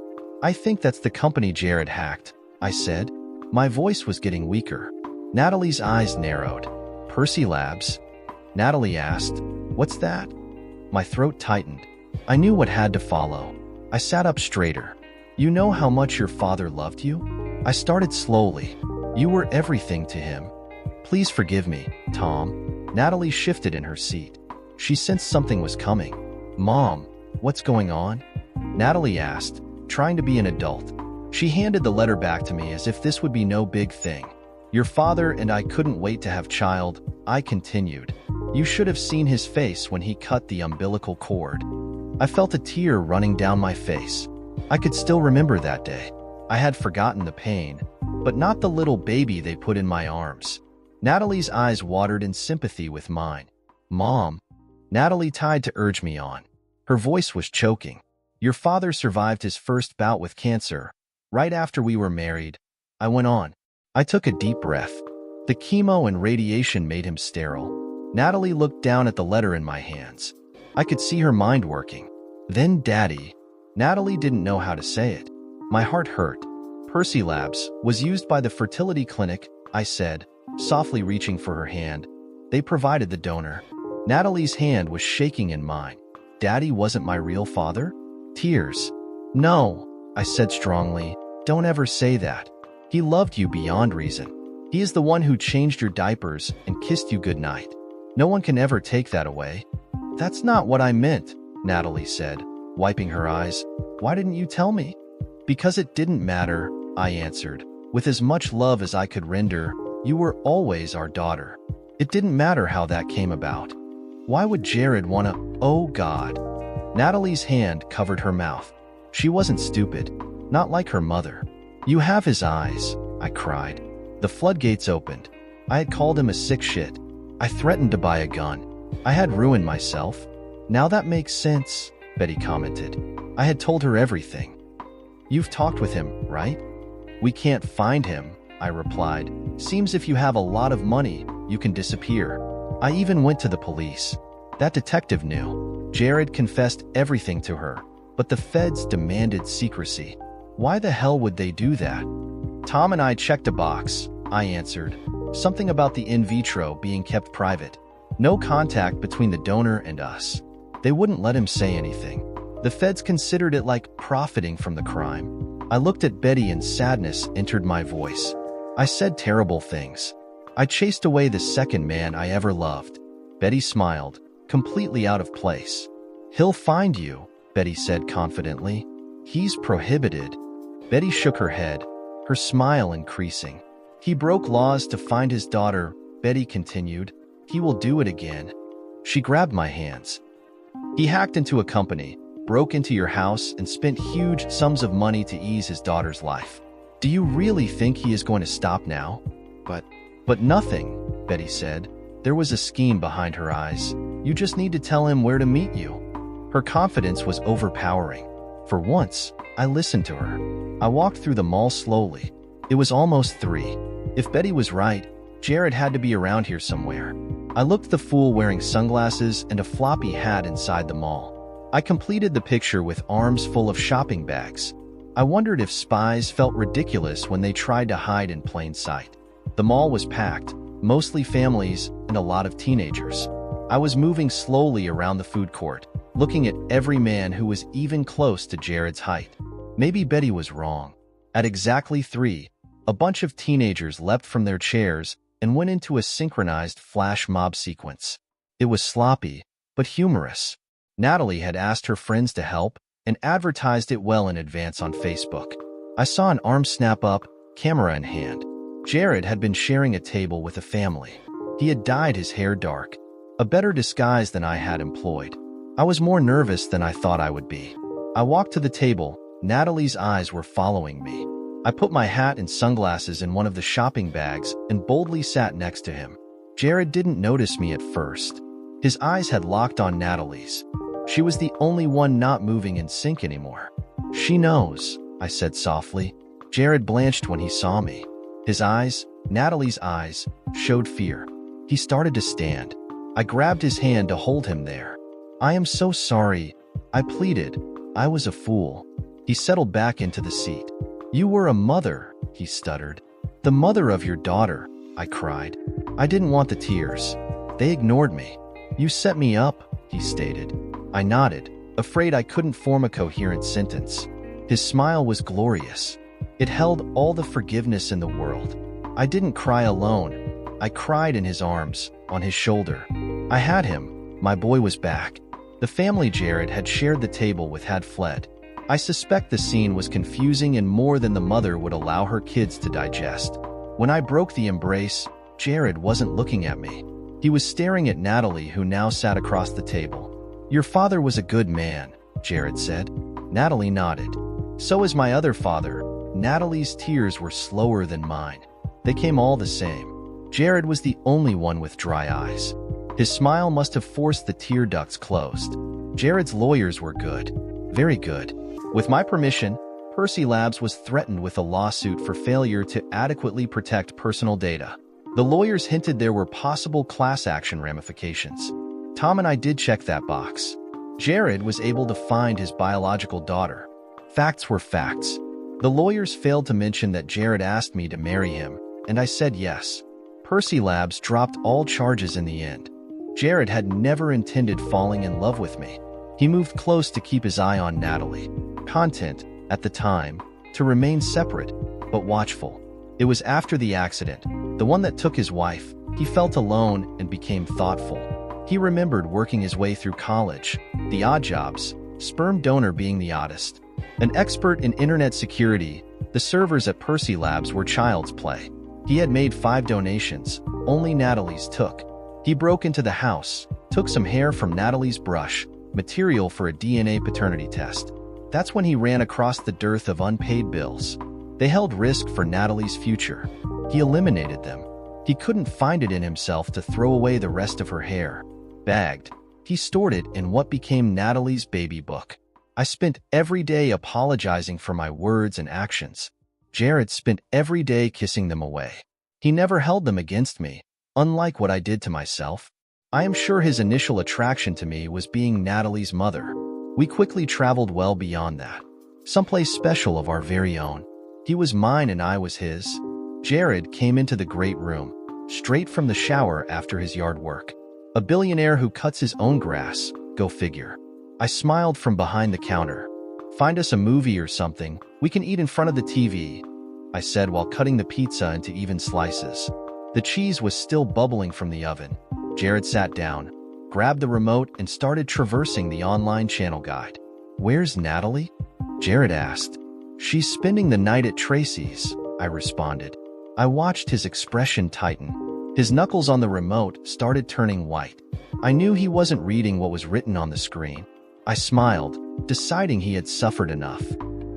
Speaker 1: think that's the company Jared hacked," I said. My voice was getting weaker. Natalie's eyes narrowed. "Percy Labs?" Natalie asked. "What's that?" My throat tightened. I knew what had to follow. I sat up straighter. "You know how much your father loved you?" I started slowly. "You were everything to him. Please forgive me, Tom." Natalie shifted in her seat. She sensed something was coming. "Mom, what's going on?" Natalie asked, trying to be an adult. She handed the letter back to me as if this would be no big thing. "Your father and I couldn't wait to have child," I continued. "You should have seen his face when he cut the umbilical cord." I felt a tear running down my face. I could still remember that day. I had forgotten the pain, but not the little baby they put in my arms. Natalie's eyes watered in sympathy with mine. "Mom," Natalie tried to urge me on. Her voice was choking. "Your father survived his first bout with cancer right after we were married," I went on. I took a deep breath. "The chemo and radiation made him sterile." Natalie looked down at the letter in my hands. I could see her mind working. "Then Daddy." Natalie didn't know how to say it. My heart hurt. "Percy Labs was used by the fertility clinic," I said, softly reaching for her hand. "They provided the donor." Natalie's hand was shaking in mine. "Daddy wasn't my real father?" Tears. "No," I said strongly. "Don't ever say that. He loved you beyond reason. He is the one who changed your diapers and kissed you goodnight. No one can ever take that away." "That's not what I meant," Natalie said, wiping her eyes. "Why didn't you tell me?" "Because it didn't matter," I answered. "With as much love as I could render, you were always our daughter. It didn't matter how that came about. Why would Jared wanna— Oh God." Natalie's hand covered her mouth. She wasn't stupid, not like her mother. "You have his eyes," I cried. The floodgates opened. I had called him a sick shit. I threatened to buy a gun. I had ruined myself. "Now that makes sense," Betty commented. I had told her everything. "You've talked with him, right?" "We can't find him," I replied. "Seems if you have a lot of money, you can disappear." I even went to the police. That detective knew. Jared confessed everything to her, but the feds demanded secrecy. Why the hell would they do that? "Tom and I checked a box," I answered. "Something about the in vitro being kept private. No contact between the donor and us. They wouldn't let him say anything. The feds considered it like profiting from the crime." I looked at Betty and sadness entered my voice. I said terrible things. I chased away the second man I ever loved. Betty smiled, completely out of place. "He'll find you," Betty said confidently. "He's prohibited." Betty shook her head, her smile increasing. "He broke laws to find his daughter," Betty continued. "He will do it again." She grabbed my hands. "He hacked into a company, broke into your house, and spent huge sums of money to ease his daughter's life. Do you really think he is going to stop now?" But nothing," Betty said. There was a scheme behind her eyes. "You just need to tell him where to meet you." Her confidence was overpowering. For once, I listened to her. I walked through the mall slowly. It was almost 3. If Betty was right, Jared had to be around here somewhere. I looked the fool wearing sunglasses and a floppy hat inside the mall. I completed the picture with arms full of shopping bags. I wondered if spies felt ridiculous when they tried to hide in plain sight. The mall was packed, mostly families and a lot of teenagers. I was moving slowly around the food court, looking at every man who was even close to Jared's height. Maybe Betty was wrong. At exactly 3, a bunch of teenagers leapt from their chairs and went into a synchronized flash mob sequence. It was sloppy, but humorous. Natalie had asked her friends to help and advertised it well in advance on Facebook. I saw an arm snap up, camera in hand. Jared had been sharing a table with a family. He had dyed his hair dark, a better disguise than I had employed. I was more nervous than I thought I would be. I walked to the table. Natalie's eyes were following me. I put my hat and sunglasses in one of the shopping bags and boldly sat next to him. Jared didn't notice me at first. His eyes had locked on Natalie's. She was the only one not moving in sync anymore. "She knows," I said softly. Jared blanched when he saw me. His eyes, Natalie's eyes, showed fear. He started to stand. I grabbed his hand to hold him there. "I am so sorry," I pleaded. "I was a fool." He settled back into the seat. "You were a mother," he stuttered. "The mother of your daughter," I cried. I didn't want the tears. They ignored me. "You set me up," he stated. I nodded, afraid I couldn't form a coherent sentence. His smile was glorious. It held all the forgiveness in the world. I didn't cry alone. I cried in his arms, on his shoulder. I had him. My boy was back. The family Jared had shared the table with had fled. I suspect the scene was confusing and more than the mother would allow her kids to digest. When I broke the embrace, Jared wasn't looking at me. He was staring at Natalie, who now sat across the table. "Your father was a good man," Jared said. Natalie nodded. "So is my other father." Natalie's tears were slower than mine. They came all the same. Jared was the only one with dry eyes. His smile must have forced the tear ducts closed. Jared's lawyers were good. Very good. With my permission, Percy Labs was threatened with a lawsuit for failure to adequately protect personal data. The lawyers hinted there were possible class action ramifications. Tom and I did check that box. Jared was able to find his biological daughter. Facts were facts. The lawyers failed to mention that Jared asked me to marry him, and I said yes. Percy Labs dropped all charges in the end. Jared had never intended falling in love with me. He moved close to keep his eye on Natalie. Content, at the time, to remain separate, but watchful. It was after the accident, the one that took his wife, he felt alone and became thoughtful. He remembered working his way through college, the odd jobs, sperm donor being the oddest. An expert in internet security, the servers at Percy Labs were child's play. He had made 5 donations, only Natalie's took. He broke into the house, took some hair from Natalie's brush, material for a DNA paternity test. That's when he ran across the dearth of unpaid bills. They held risk for Natalie's future. He eliminated them. He couldn't find it in himself to throw away the rest of her hair. Bagged, he stored it in what became Natalie's baby book. I spent every day apologizing for my words and actions. Jared spent every day kissing them away. He never held them against me, unlike what I did to myself. I am sure his initial attraction to me was being Natalie's mother. We quickly traveled well beyond that. Someplace special of our very own. He was mine and I was his. Jared came into the great room, straight from the shower after his yard work. A billionaire who cuts his own grass, go figure. I smiled from behind the counter. "Find us a movie or something. We can eat in front of the TV," I said while cutting the pizza into even slices. The cheese was still bubbling from the oven. Jared sat down, grabbed the remote, and started traversing the online channel guide. "Where's Natalie?" Jared asked. "She's spending the night at Tracy's," I responded. I watched his expression tighten. His knuckles on the remote started turning white. I knew he wasn't reading what was written on the screen. I smiled, deciding he had suffered enough.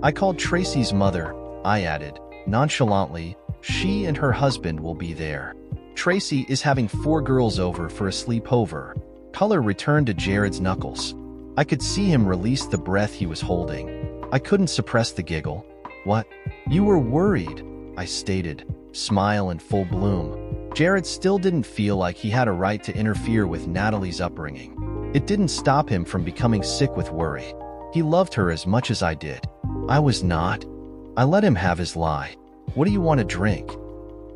Speaker 1: "I called Tracy's mother," I added, nonchalantly. "She and her husband will be there. Tracy is having 4 girls over for a sleepover." Color returned to Jared's knuckles. I could see him release the breath he was holding. I couldn't suppress the giggle. "What? You were worried," I stated, smile in full bloom. Jared still didn't feel like he had a right to interfere with Natalie's upbringing. It didn't stop him from becoming sick with worry. He loved her as much as I did. I was not. I let him have his lie. "What do you want to drink?"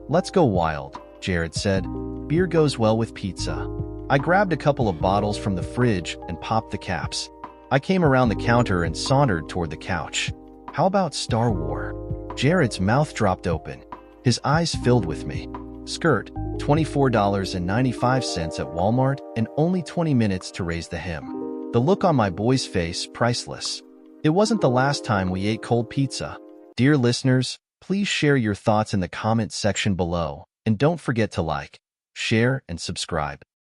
Speaker 1: "Let's go wild," Jared said. "Beer goes well with pizza." I grabbed a couple of bottles from the fridge and popped the caps. I came around the counter and sauntered toward the couch. "How about Star Wars?" Jared's mouth dropped open. His eyes filled with me. Skirt, $24.95 at Walmart, and only 20 minutes to raise the hem. The look on my boy's face, priceless. It wasn't the last time we ate cold pizza. Dear listeners, Please share your thoughts in the comment section below, and don't forget to like, share, and subscribe.